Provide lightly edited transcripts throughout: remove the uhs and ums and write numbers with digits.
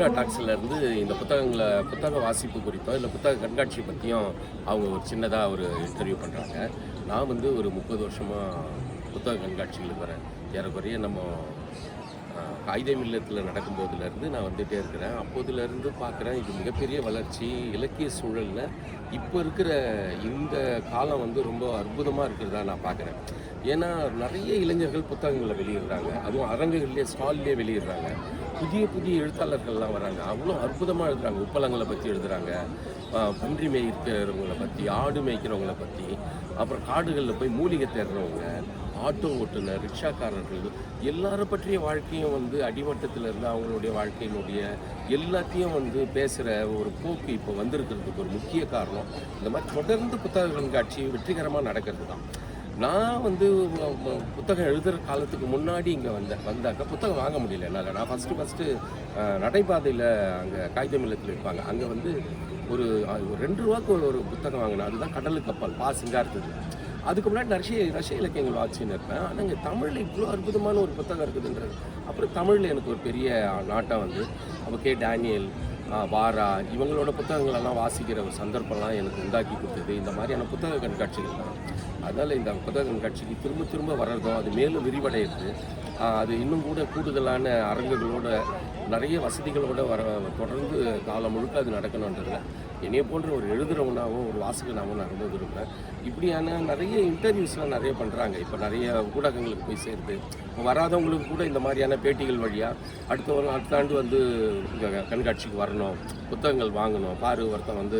மித்ரா டாக்ஸ்லேருந்து இந்த புத்தக வாசிப்பு குறித்தோ இல்லை புத்தக கண்காட்சி பற்றியும் அவங்க ஒரு சின்னதாக ஒரு இன்டர்வியூ பண்ணுறாங்க. நான் ஒரு 30 வருஷமாக புத்தக கண்காட்சிகளுக்கு வரேன். ஏறக்குறைய நம்ம காகித மில்லத்தில் நடக்கும்போதுலேருந்து நான் வந்துகிட்டே இருக்கிறேன். அப்போதுலேருந்து பார்க்குறேன், இது மிகப்பெரிய வளர்ச்சி. இலக்கிய சூழலில் இப்போ இருக்கிற இந்த காலம் ரொம்ப அற்புதமாக இருக்கிறதா நான் பார்க்குறேன். ஏன்னா நிறைய இளைஞர்கள் புத்தகங்களை வெளியிடுறாங்க, அதுவும் அரங்குகள்லேயே ஸ்டால்லேயே வெளியிடுறாங்க. புதிய புதிய எழுத்தாளர்கள்லாம் வராங்க, அவ்வளோ அற்புதமாக எழுதுகிறாங்க. உப்பளங்களை பற்றி எழுதுகிறாங்க, பன்றி மேய்க்கிறவங்களை பற்றி, ஆடு மேய்க்கிறவங்களை பற்றி, அப்புறம் காடுகளில் போய் மூலிகை தேடுறவங்க, ஆட்டோ ஓட்டுநர், ரிக்ஷாக்காரர்கள், எல்லாரை பற்றிய வாழ்க்கையும் அடிமட்டத்தில் இருந்து அவங்களுடைய வாழ்க்கையினுடைய எல்லாத்தையும் பேசுகிற ஒரு போக்கு இப்போ வந்திருக்கிறதுக்கு ஒரு முக்கிய காரணம் இந்த மாதிரி தொடர்ந்து புத்தக கண்காட்சி வெற்றிகரமாக நடக்கிறது தான். நான் புத்தகம் எழுதுகிற காலத்துக்கு முன்னாடி இங்கே வந்தாக்க புத்தகம் வாங்க முடியல என்னால். நான் ஃபஸ்ட்டு நடைபாதையில் அங்கே காகித மில்லத்தில் இருப்பாங்க, அங்கே ஒரு 2 ரூபாய்க்கு ஒரு புத்தகம் வாங்கினேன். அதுதான் கடலு கப்பல் பாசிங்காக இருந்தது. அதுக்கு முன்னாடி ரஷ்ய இலக்கியங்கள் வாட்சின்னு இருப்பேன். ஆனால் இங்கே தமிழில் இவ்வளோ அற்புதமான ஒரு புத்தகம் இருக்குதுன்றது. அப்புறம் தமிழில் எனக்கு ஒரு பெரிய நாட்டம் அப்போ கே டேனியல், வாரா, இவங்களோட புத்தகங்களெல்லாம் வாசிக்கிற ஒரு சந்தர்ப்பம்லாம் எனக்கு உண்டாக்கி கொடுத்தது இந்த மாதிரியான புத்தக கண்காட்சிகள் தான். அதனால் இந்த புத்தக கண்காட்சிக்கு திரும்ப திரும்ப வர்றதும் அது மேலும் விரிவடையுது. அது இன்னும் கூட கூடுதலான அரங்குகளோட நிறைய வசதிகளோடு தொடர்ந்து காலம் முழுக்க அது நடக்கணுன்றதில்ல. என்னைய போன்ற ஒரு எழுதுகிறவனாகவும் ஒரு வாசகனாகவும் நான் ரொம்ப விரும்புகிறேன். இப்படியான நிறைய இன்டர்வியூஸ்லாம் நிறைய பண்ணுறாங்க. இப்போ நிறைய ஊடகங்களுக்கு போய் சேருது. வராதவங்களுக்கு கூட இந்த மாதிரியான பேட்டிகள் வழியாக அடுத்த ஆண்டு இங்கே கண்காட்சிக்கு வரணும், புத்தகங்கள் வாங்கணும். ஒருத்தன்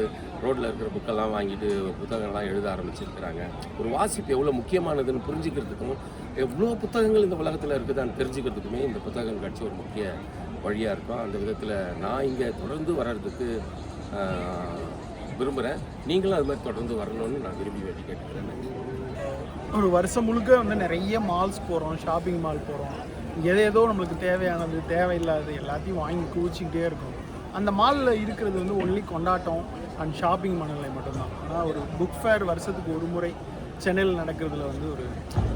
ரோட்டில் இருக்கிற புக்கெல்லாம் வாங்கிட்டு புத்தகங்கள்லாம் எழுத ஆரம்பிச்சிருக்கிறாங்க. ஒரு வாசிப்பு எவ்வளோ முக்கியமானதுன்னு புரிஞ்சுக்கிறதுக்கும், எவ்வளோ புத்தகங்கள் இந்த உலகத்தில் இருக்குதான்னு தெரிஞ்சுக்கிறதுக்குமே இந்த புத்தக கண்காட்சி ஒரு முக்கிய வழியாக இருக்கும். அந்த விதத்தில் நான் இங்கே தொடர்ந்து வர்றதுக்கு விரும்புகிறேன். நீங்களும் அது மாதிரி தொடர்ந்து வரணும்னு நான் விரும்பி வேண்டி கேட்டுக்கிறேன். ஒரு வருஷம் முழுக்க நிறைய மால்ஸ் போகிறோம், ஷாப்பிங் மால் போகிறோம். ஏதோ நம்மளுக்கு தேவையானது தேவையில்லாதது எல்லாத்தையும் வாங்கி குவிச்சிக்கிட்டே இருக்கும். அந்த மாலில் இருக்கிறது ஒன்லி கொண்டாட்டம் அண்ட் ஷாப்பிங் மனநிலை மட்டும்தான். ஆனால் ஒரு புக் ஃபேர் வருஷத்துக்கு ஒரு முறை சென்னையில் நடக்கிறதுல ஒரு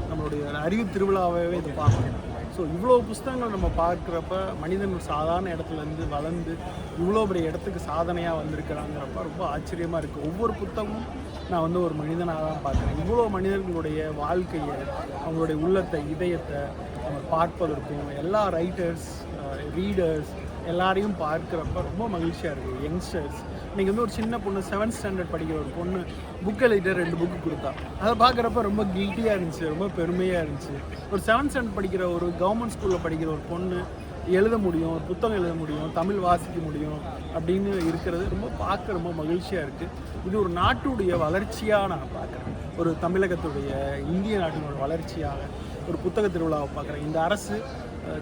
நம்மளுடைய அறிவு திருவிழாவே இது பார்க்கணும். ஸோ இவ்வளோ புஸ்தகங்கள் நம்ம பார்க்குறப்ப மனிதன் ஒரு சாதாரண இடத்துலேருந்து வளர்ந்து இவ்வளோ பெரிய இடத்துக்கு சாதனையாக வந்திருக்கிறாங்கிறப்ப ரொம்ப ஆச்சரியமாக இருக்குது. ஒவ்வொரு புத்தகமும் நான் ஒரு மனிதனாக தான் பார்க்குறேன். இவ்வளோ மனிதர்களுடைய வாழ்க்கையை, அவங்களுடைய உள்ளத்தை, இதயத்தை அவங்க பார்ப்பதற்கும் எல்லா ரைட்டர்ஸ், ரீடர்ஸ் எல்லாரையும் பார்க்குறப்ப ரொம்ப மகிழ்ச்சியாக இருக்குது. யங்ஸ்டர்ஸ் இன்றைக்கி ஒரு சின்ன பொண்ணு 7th ஸ்டாண்டர்ட் படிக்கிற ஒரு பொண்ணு புக் எழுதிட்டு 2 புக்கு கொடுத்தா. அதை பார்க்குறப்ப ரொம்ப கில்ட்டியாக இருந்துச்சு, ரொம்ப பெருமையாக இருந்துச்சு. ஒரு 7th ஸ்டாண்டர்ட் படிக்கிற ஒரு கவர்மெண்ட் ஸ்கூலில் படிக்கிற ஒரு பொண்ணு எழுத முடியும், ஒரு புத்தகம் எழுத முடியும், தமிழ் வாசிக்க முடியும் அப்படின்னு இருக்கிறது ரொம்ப மகிழ்ச்சியாக இருக்குது. இது ஒரு நாட்டுடைய வளர்ச்சியாக நான் பார்க்குறேன். ஒரு தமிழகத்துடைய, இந்திய நாட்டினோட வளர்ச்சியாக ஒரு புத்தக திருவிழாவை பார்க்குறேன். இந்த அரசு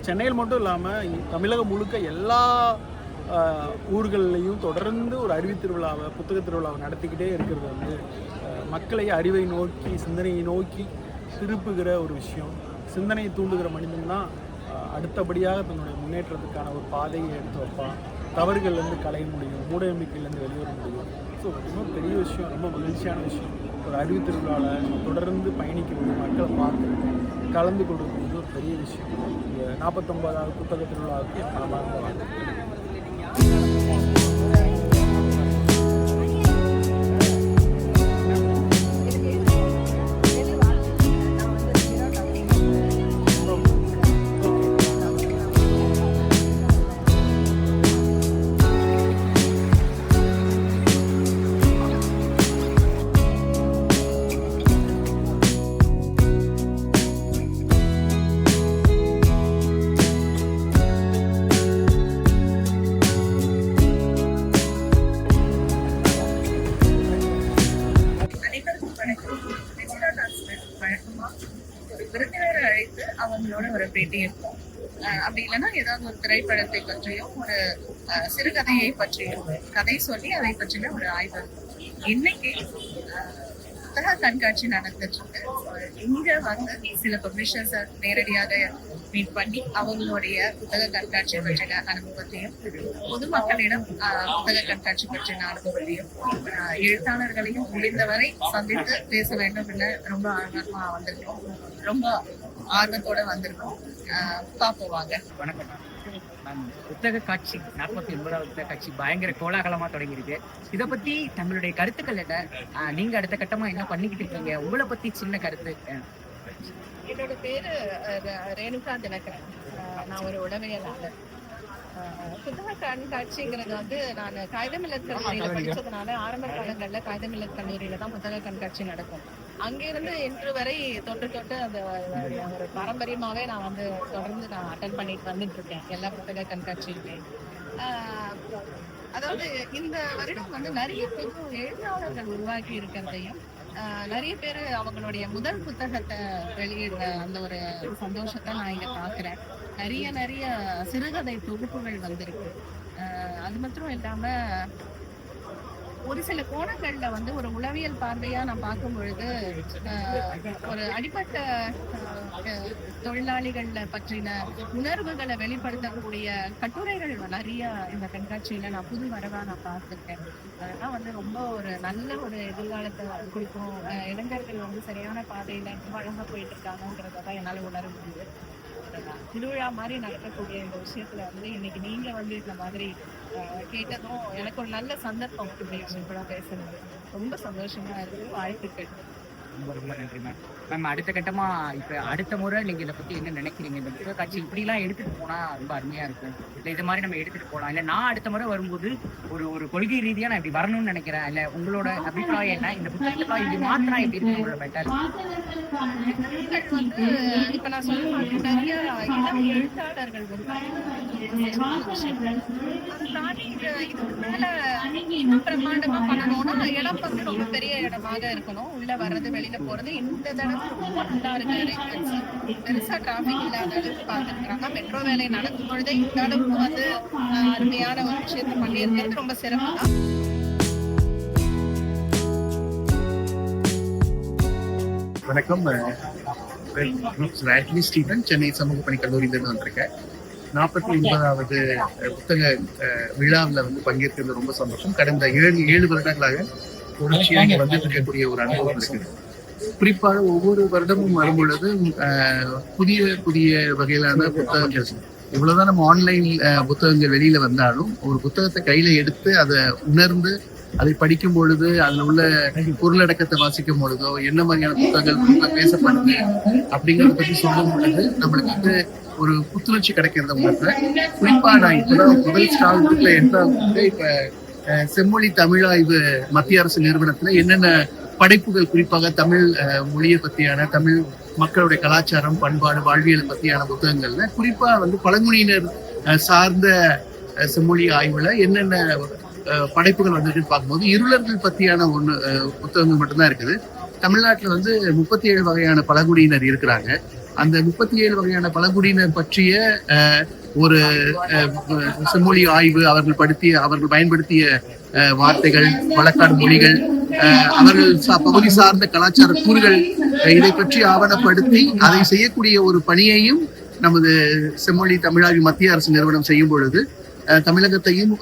சென்னையில் மட்டும் இல்லாமல் தமிழகம் முழுக்க எல்லா ஊர்கள்லையும் தொடர்ந்து ஒரு அறிவு திருவிழாவை, புத்தக திருவிழாவை நடத்திக்கிட்டே இருக்கிறது மக்களை அறிவை நோக்கி, சிந்தனையை நோக்கி திருப்புகிற ஒரு விஷயம். சிந்தனையை தூண்டுகிற மனிதன் தான் அடுத்தபடியாக தன்னுடைய முன்னேற்றத்துக்கான ஒரு பாதையை எடுத்து வைப்பான். தவறுகள்லேருந்து களைய முடியும், மூடநம்பிக்கையிலேருந்து வெளிவர முடியும். ஸோ ரொம்ப பெரிய விஷயம், ரொம்ப மகிழ்ச்சியான விஷயம். ஒரு அறிவு திருவிழாவில் நம்ம தொடர்ந்து பயணிக்கிறது, மக்களை பார்க்குறது, கலந்து கொள்வது ஒரு பெரிய விஷயம். இந்த 49வது புத்தக திருவிழாவுக்கு நான் வாழ்ந்துக்கிறேன். விருந்தினரை அழைத்து அவங்களோட ஒரு பேட்டி இருக்கும். அப்படி இல்லைன்னா ஏதாவது ஒரு திரைப்படத்தை பற்றியும் ஒரு சிறுகதையை பற்றியும் கதை சொல்லி அதை பற்றின ஒரு ஆய்வு இருக்கும். இன்னைக்கு புத்தக கண்காட்சி நடந்துட்டு இருக்கு. இங்க சில பப்ளிஷர்ஸ் நேரடியாக மீட் பண்ணி அவங்களுடைய புத்தக கண்காட்சி பற்றின அனுபவத்தையும், பொதுமக்களிடம் புத்தக கண்காட்சி பற்றின அனுபவத்தையும், எழுத்தாளர்களையும் முடிந்தவரை சந்தித்து பேச வேண்டும் என்று ரொம்ப ஆர்வமா வந்திருக்கோம். ரொம்ப ஆர்வத்தோட வந்திருக்கோம். பார்ப்போம் வாங்க. வணக்கம். புத்தக காட்சி 49வது புத்தக காட்சி பயங்கர கோலாகலமா தொடங்கியிருக்கு. இதை பத்தி தங்களுடைய கருத்துக்கள் என்ன? நீங்க அடுத்த கட்டமா என்ன பண்ணிக்கிட்டு இருக்கீங்க? உங்களை பத்தி சின்ன கருத்து. என்னோட பேரு ரேணுகா தினகரன். நான் ஒரு உளவியலாளர். புத்தக கண்காட்சிங்கிறது வந்து நான் காகிதமில்லத் கல்லூரியில படிச்சதுனால ஆரம்ப காலங்கள்ல காகிதமில்லத் கல்லூரியில தான் புத்தக கண்காட்சி நடக்கும். அங்கிருந்து இன்று வரை தொட்டு அந்த ஒரு பாரம்பரியமாவே நான் வந்து தொடர்ந்து நான் அட்டன் பண்ணிட்டு வந்துட்டு இருக்கேன் எல்லா புத்தக கண்காட்சியுமே. அதாவது இந்த வருடம் வந்து நிறைய பேர் எழுத்தாளர்கள் உருவாக்கி இருக்கிறதையும் நிறைய பேர் அவங்களுடைய முதல் புத்தகத்தை வெளியிடுற அந்த ஒரு சந்தோஷத்தை நான் இங்க பாக்குறேன். நிறைய சிறுகதை தொகுப்புகள் வந்திருக்கு. அது மட்டும் இல்லாம ஒரு சில கோணங்கள்ல வந்து ஒரு உளவியல் பார்வையா நான் பார்க்கும் பொழுது ஒரு அடிப்பட்ட தொழிலாளிகள்ல பற்றின உணர்வுகளை வெளிப்படுத்தக்கூடிய கட்டுரைகள் நிறைய இந்த கண்காட்சியில நான் புது வரவா நான் பார்த்துருக்கேன். அதெல்லாம் வந்து ரொம்ப ஒரு நல்ல ஒரு எதிர்காலத்தை கொடுக்கும். இளைஞர்கள் வந்து சரியான பாதையில வழங்க போயிட்டு இருக்காங்கிறதான் என்னால உணர முடியுது. திருவிழா மாதிரி நடக்கக்கூடிய இந்த விஷயத்துல வந்து இன்னைக்கு நீங்க வந்து இந்த மாதிரி கேட்டதும் எனக்கு ஒரு நல்ல சந்தர்ப்பம் கூட பேசுறது ரொம்ப சந்தோஷமா இருக்கு. வாழ்த்துக்கள். ரொம்ப நன்றி மேம். அடுத்த கட்டமா இப்ப அடுத்த முறை நீங்க இதை பத்தி என்ன நினைக்கிறீங்க? இந்த புத்தக காட்சி இப்படி எல்லாம் எடுத்துட்டு போனா ரொம்ப அருமையா இருக்கும். இல்ல இது மாதிரி நம்ம எடுத்துட்டு போலாம். இல்ல நான் அடுத்த முறை வரும்போது ஒரு கொள்கை ரீதியா நான் இப்படி வரணும்னு நினைக்கிறேன். இல்ல உங்களோட அபிப்பிராயம் என்ன? இந்த புத்தகத்தை இப்படி மாத்தினா இப்படி இருக்கு பெட்டர். வந்து இப்ப நான் சொல்ல நிறைய இளம் எழுத்தாளர்கள் தாண்டி இதுக்கு மேல இன்னும் பிரம்மாண்டமா பண்ணணும்னா இடம் வந்து ரொம்ப பெரிய இடமாக இருக்கணும். உள்ள வர்றது வெளியில போறது இந்த தடவை ரொம்ப நல்லா இருக்கு. பெருசா டிராபிக் இல்லாத அளவுக்கு பார்த்துருக்காங்க. மெட்ரோ வேலை நடக்கும் பொழுதே இந்த அளவுக்கு வந்து அருமையான ஒரு விஷயத்த பண்ணியிருக்கிறது ரொம்ப சிறப்பு தான். வணக்கம். ராட்லி ஸ்டீவன், சென்னை சமூக பணி கல்லூரியிலிருந்து வந்திருக்கேன். 49வது புத்தக விழாவில் வந்து பங்கேற்கிறது ரொம்ப சந்தோஷம். கடந்த 7 வருடங்களாக தொடர்ச்சியாக வந்துட்டு இருக்கக்கூடிய ஒரு அனுபவம் இருக்குது. குறிப்பாக ஒவ்வொரு வருடமும் வரும் பொழுது புதிய வகையிலான புத்தகங்கள், இவ்வளவுதான் நம்ம ஆன்லைன் புத்தகங்கள் வெளியில வந்தாலும் ஒரு புத்தகத்தை கையில எடுத்து அதை உணர்ந்து அதை படிக்கும் பொழுது அதுல உள்ள பொருளடக்கத்தை வாசிக்கும் பொழுதோ என்ன மாதிரியான புத்தகங்கள் பேசப்படுது அப்படிங்கறத பத்தி சொல்லும் பொழுது நம்மளுக்கு வந்து ஒரு புத்துணர்ச்சி கிடைக்கிறத உணர்றேன். குறிப்பா நான் இப்பதான் முதல் ஸ்டால் என்றால் இப்ப செம்மொழி தமிழாய்வு மத்திய அரசு நிறுவனத்துல என்னென்ன படைப்புகள் குறிப்பாக தமிழ் மொழியை பத்தியான, தமிழ் மக்களுடைய கலாச்சாரம், பண்பாடு, வாழ்வியல் பத்தியான புத்தகங்கள்ல குறிப்பா வந்து பழங்குடியினர் சார்ந்த செம்மொழி ஆய்வுல என்னென்ன படைப்புகள் வந்துருக்குன்னு பார்க்கும்போது இருளர்கள் பத்தியான புத்தகங்கள் மட்டும்தான் இருக்குது. தமிழ்நாட்டுல வந்து 37 வகையான பழங்குடியினர் இருக்கிறாங்க. அந்த 37 வகையான பழங்குடியினர் பற்றிய ஒரு செம்மொழி ஆய்வு, அவர்கள் பயன்படுத்திய வார்த்தைகள், வழக்காடு மொழிகள், அவர்கள் பகுதி சார்ந்த கலாச்சார கூறுகள், இதை பற்றி ஆவணப்படுத்தி அதை செய்யக்கூடிய ஒரு பணியையும் நமது செம்மொழி தமிழாய்வு மத்திய அரசு நிறுவனம் செய்யும் பொழுது தமிழகத்தையும்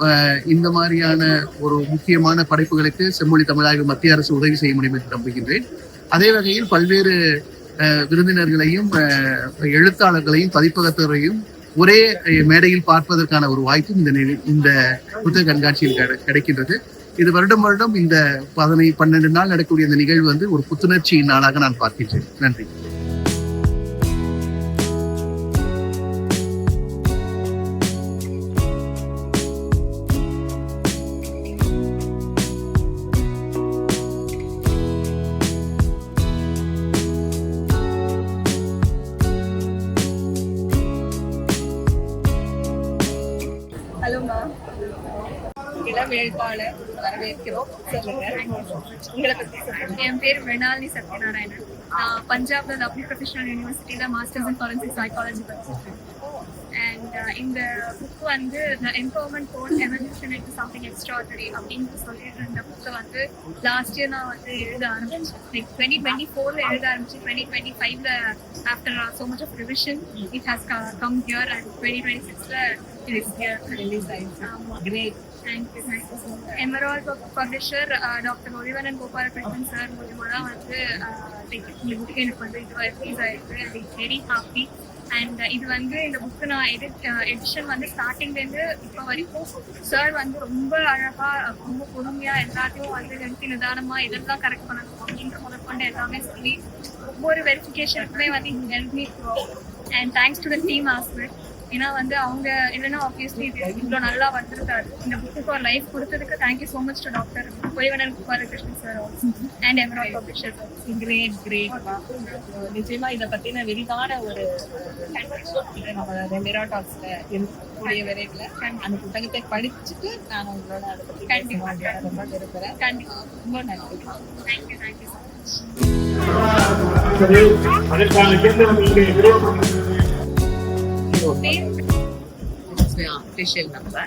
இந்த மாதிரியான ஒரு முக்கியமான படைப்புகளுக்கு செம்மொழி தமிழாய்வு மத்திய அரசு உதவி செய்ய முடியும் என்று நம்புகின்றேன். அதே வகையில் பல்வேறு விருந்தினர்களையும் எழுத்தாளர்களையும் பதிப்பகத்தரையும் ஒரே மேடையில் பார்ப்பதற்கான ஒரு வாய்ப்பும் இந்த புத்தக கண்காட்சியில் கிடைக்கின்றது. இது வருடம் இந்த 12 நாள் நடக்கக்கூடிய இந்த நிகழ்வு வந்து ஒரு புத்துணர்ச்சியின் நாளாக நான் பார்க்கின்றேன். நன்றி. இளம் எழுத்தாளர் வரவேற்கிறோம். உங்களை பத்தி என் பேர் மிருணாலினி சத்யநாராயணன். நான் பஞ்சாப்ல லவ்லி ப்ரொஃபஷனல் யூனிவர்சிட்டியில மாஸ்டர்ஸ் இன் ஃபாரன்சிக் சைக்காலஜி படிச்சிருக்கேன். அண்ட் இந்த புக்கு வந்து empowerment God evolution into something extraordinary அப்படின்னு சொல்லிட்டு இந்த புக்கை வந்து லாஸ்ட் இயர் நான் வந்து எழுத ஆரம்பிச்சேன். லைக் 2024 எழுத ஆரம்பிச்சு 2025 after so much of revision it has come here and 2026 it is here release ஆயிடுச்சு. Great. Thank you. Emerald publisher Dr. Olivan and Gopalakrishnan sir மூலமா தான் வந்து இந்த புக்கு எனக்கு வந்து இதுவாக ரிலீஸ் ஆயிருக்கு. I very happy. அண்ட் இது வந்து இந்த புக்கு நான் எடிஷன் வந்து ஸ்டார்டிங்லேருந்து இப்போ வரைக்கும் சார் வந்து ரொம்ப அழகா ரொம்ப பொறுமையா எல்லாத்தையும் வந்து நிறுத்தி நிதானமா இதெல்லாம் கரெக்ட் பண்ணணும் அப்படின்ற முதற்கொண்டு எல்லாமே சொல்லி ஒவ்வொரு வெரிஃபிகேஷனுக்குமே வந்து help me and thanks to the team aspect. ஏன்னா வந்து அவங்க இல்லைன்னா ஆப்வியஸ்லி இது இவ்வளோ நல்லா வந்திருக்காரு. இந்த புக்கு ஒரு லைஃப் கொடுத்ததுக்கு thank you so much to doctor Poyvanan Kumarakrishnan sir and எம்ராய் பப்ளிஷர் சார். கிரேட் நிச்சயமா இதை பத்தின விரிவான ஒரு நம்ம மிரா டாக்ஸ்ல இருக்கக்கூடிய விரைவில் அந்த புத்தகத்தை படிச்சுட்டு நான் உங்களோட அதை பத்தி கண்டிப்பா ரொம்ப விரும்புகிறேன். கண்டிப்பா ரொம்ப நன்றி. Thank you so much. Official number.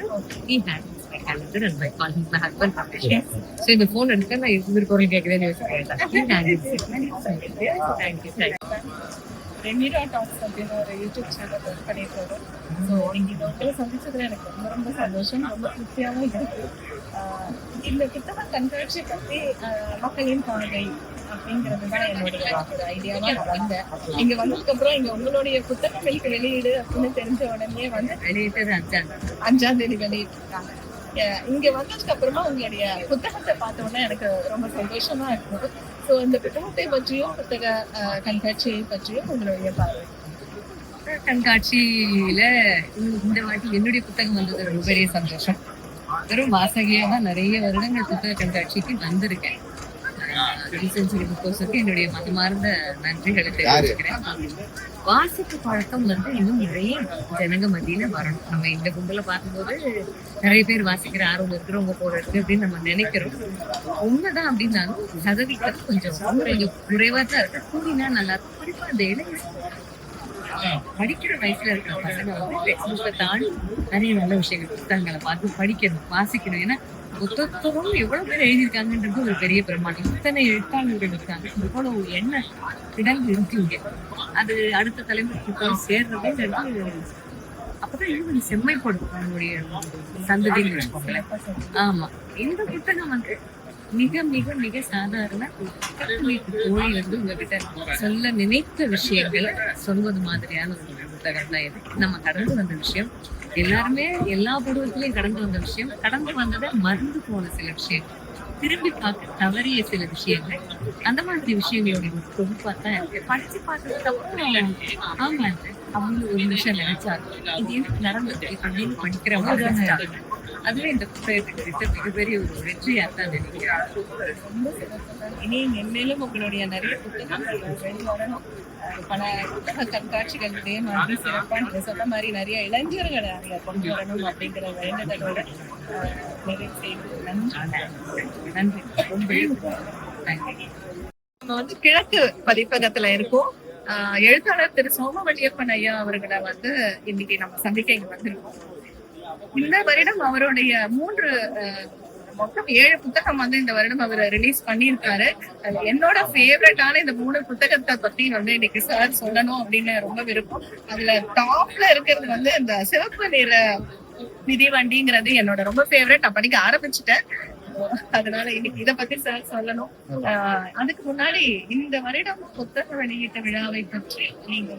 He had my calendar and I call him my husband official. So இந்த phone எடுத்து நான் இவரு குரல் கேட்குறேன்னு யோசிக்கிறேன். ரெமிரா டாக்ஸ் அப்படின்னு ஒரு யூடியூப் சேனல் ஒர்க் பண்ணிட்டு வரோம். ஸோ இங்கே இவங்களை சந்திச்சதுல எனக்கு ரொம்ப ரொம்ப சந்தோஷம், ரொம்ப திருப்தியாகவும் இருக்கு. இந்த புத்தக கண்காட்சி பற்றி மக்களின் பார்வை அப்படிங்கிறது தான் என்னுடைய ஒரு ஐடியாவா நான் வந்தேன். இங்க வந்ததுக்கு அப்புறம் இங்க உங்களுடைய புத்தகங்களுக்கு வெளியீடு அப்படின்னு தெரிஞ்ச உடனே வந்து வெளியிட்டது 5ஆம் தேதி வெளியிட்டிருக்காங்க. இங்க வந்ததுக்கு அப்புறமா உங்களுடைய புத்தகத்தை பார்த்த உடனே எனக்கு ரொம்ப சந்தோஷமா இருந்தது. ஸோ இந்த புத்தகத்தை பற்றியும் புத்தக கண்காட்சியை பற்றியும் உங்களுடைய பார்வை. கண்காட்சியில இந்த வாட்டி என்னுடைய புத்தகம் வந்தது ரொம்ப பெரிய சந்தோஷம். வெறும் வாசகியா தான் நிறைய வருடங்கள் புத்தக கண்காட்சிக்கு வந்திருக்கேன். என்னுடைய மனமார்ந்த நன்றிகளை தெரிவிச்சுக்கிறேன். வாசிப்பு பழக்கம் வந்து இன்னும் நிறைய ஜனங்க மத்தியில வரணும். நம்ம இந்த கும்பல பார்க்கும்போது நிறைய பேர் வாசிக்கிற ஆர்வம் இருக்கிறவங்க போல இருக்கு அப்படின்னு நம்ம நினைக்கிறோம். உண்மைதான் அப்படின்னாலும் சதவீதம் கொஞ்சம் குறைவா தான் இருக்கு. கூடினா நல்லா இருக்கும். குறிப்பா அந்த இளைஞர் படிக்கிற வயசுல இருக்கிற பசங்க வந்து டெக்ஸ்ட் புக்கை தாண்டி நிறைய நல்ல விஷயங்கள் புத்தகங்களை பார்த்து படிக்கணும், வாசிக்கணும். ஏன்னா புத்தகத்தோடு எவ்வளவு பேர் எழுதியிருக்காங்கன்றது ஒரு பெரிய பிரமாணம். இத்தனை எழுத்தாளர்கள் இருக்காங்க, இவ்வளவு என்ன இடங்கள் இருக்குங்க. அது அடுத்த தலைமுறைக்கு சேர்றதுங்கிறது அப்பதான் இன்னும் செம்மைப்படும் நம்மளுடைய சந்ததின்னு வச்சுக்கோங்களேன். ஆமா, இந்த புத்தகம் வந்து மிக மிக மிக சாதாரண தோழி வந்து உங்ககிட்ட சொல்ல நினைத்த விஷயங்களை சொல்வது மாதிரியான ஒரு புத்தகம் தான் இது. நம்ம கடந்து வந்த விஷயம், எல்லாருமே எல்லா பருவத்திலையும் கடந்து வந்த விஷயம், கடந்து வந்ததை மறந்து போன சில விஷயங்கள், திரும்பி பார்க்க தவறிய சில விஷயங்கள், அந்த மாதிரி விஷயங்களுடைய ஒரு தொகுப்பா தான் இருக்கு. படிச்சு பார்த்ததுக்கு அப்புறம் ஆமா அப்படின்னு ஒரு நிமிஷம் நினைச்சாரு இது எனக்கு நடந்தது அப்படின்னு படிக்கிறவங்க. அதுவே இந்த புத்தகத்துக்கு கிடைத்த மிகப்பெரிய ஒரு வெற்றியா தான் நினைக்கிறேன். இனி மென்மேலும் உங்களுடைய நிறைய புத்தகங்கள் வெளிவரணும். பல புத்தக கண்காட்சிகள் இதே மாதிரி சிறப்பா நீங்க சொன்ன மாதிரி நிறைய இளைஞர்களை அங்க கொண்டு வரணும் அப்படிங்கிற வேண்டுதலோட நிறைவு செய்து நன்றி. நம்ம வந்து கிழக்கு பதிப்பகத்துல இருக்கோம். எழுத்தாளர் திரு சோமவழியப்பன் ஐயா அவர்களை வந்து இன்னைக்கு நம்ம சந்திக்க இங்க வந்திருக்கோம். இந்த வருடம் அவருடைய மொத்தம் 7 புத்தகம் வந்து இந்த வருடம் அவர் ரிலீஸ் பண்ணியிருக்காரு. என்னோட ஃபேவரட்டான இந்த 3 புத்தகத்தை பத்தி வந்து இன்னைக்கு சார் சொல்லணும் அப்படின்னு ரொம்ப விருப்பம். அதுல டாப்ல இருக்கிறது வந்து இந்த சிவப்பு நிற மிதிவண்டிங்கிறது என்னோட ரொம்ப ஃபேவரட். நான் படிக்க ஆரம்பிச்சுட்டேன். அதனால இன்னைக்கு இதை பத்தி சார் சொல்லணும். அதுக்கு முன்னாடி இந்த வருடம் புத்தக வெளியீட்டு விழாவை பற்றி நீங்க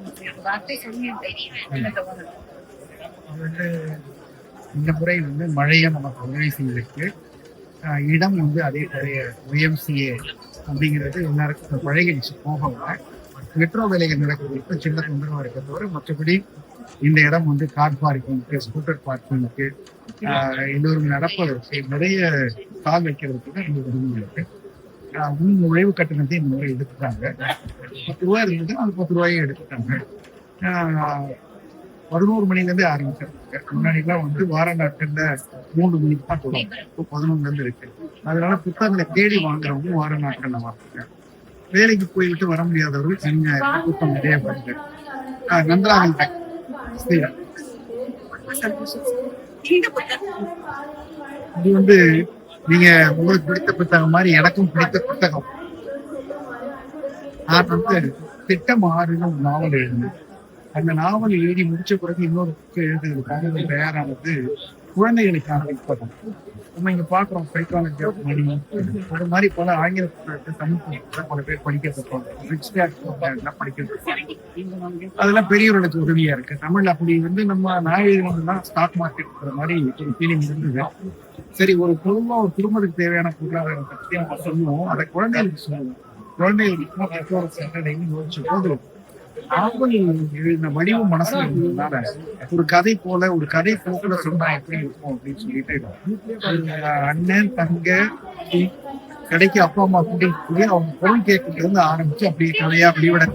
வார்த்தை சொல்லியிருக்கீங்க. இந்த முறை வந்து மழையை நமக்கு உதவி செய்திருக்கு. இடம் வந்து அதே பழைய YMCA அப்படிங்கிறது எல்லாருக்கும் பழகிடுச்சு. போகல மெட்ரோ வேலைகள் நடக்கிறதுக்கு சின்ன தொந்தரவா இருக்க தவிர மற்றபடி இந்த இடம் வந்து கார் பார்க்கிங்க்கு, ஸ்கூட்டர் பார்க்கிங்க்கு, எல்லோரும் நடப்பதற்கு, நிறைய கால் வைக்கிறதுக்கு இந்த உதவி இருக்கு. முன் நுழைவு கட்டணத்தை இந்த முறை எடுத்துட்டாங்க. 10 ரூபாய் இருந்தது, அது 10 ரூபாயும் எடுத்துட்டாங்க. 11 மணிலேருந்தே ஆரம்பிச்சிருக்காங்க. முன்னாடிலாம் வந்து வார நாட்கள்ல 3 மணிக்கு தான் தொடங்கும். இப்போ 11 இருக்கு. அதனால புத்தகங்களை தேடி வாங்குறவங்க வார நாட்கள்ல வாங்குறாங்க. வேலைக்கு போய்விட்டு வர முடியாதவர்கள் தனியா புத்தகம் நிறைய வருது. நன்றாக இது வந்து நீங்க உங்களுக்கு பிடித்த புத்தகம் மாதிரி எனக்கும் பிடித்த புத்தகம். நான் வந்து திட்டம் 6 நாவல் எழுதினேன். அந்த நாவல் எழுதி முடிச்ச பிறகு இன்னொரு புக்கு எழுதுறதுக்காக தயாரானது குழந்தைகளுக்கான புத்தகம். நம்ம இங்க பாக்குறோம் சைக்காலஜி ஆஃப் மணி, அது மாதிரி பல ஆங்கில புத்தகத்தை தமிழ் புத்தகத்தை பல பேர் படிக்க படிக்கிறது, அதெல்லாம் பெரியவர்களுக்கு உதவியா இருக்கு. தமிழ் அப்படி வந்து நம்ம நாயகம்லாம் ஸ்டாக் மார்க்கெட் மாதிரி ஒரு ஃபீலிங் இருந்தது. சரி, ஒரு பொதுவா ஒரு குடும்பத்துக்கு தேவையான பொருளாதாரம் பற்றி அவங்க சொல்லுவோம், அதை குழந்தைகளுக்கு சொல்லுவோம். குழந்தைகளுக்கு யோசிச்ச போது நாவல் எழுதின வடிவம் மனசுல இருந்ததுனால ஒரு கதை போல ஒரு கதை போக்குல சொன்னா எப்படி இருக்கும் அப்படின்னு சொல்லிட்டு அண்ணன் தங்க கடைக்கு அப்பா அம்மா கூட்டிட்டு அவங்க பொருள் கேட்கறது இருந்து ஆரம்பிச்சு அப்படியே கதையா அப்படிவிட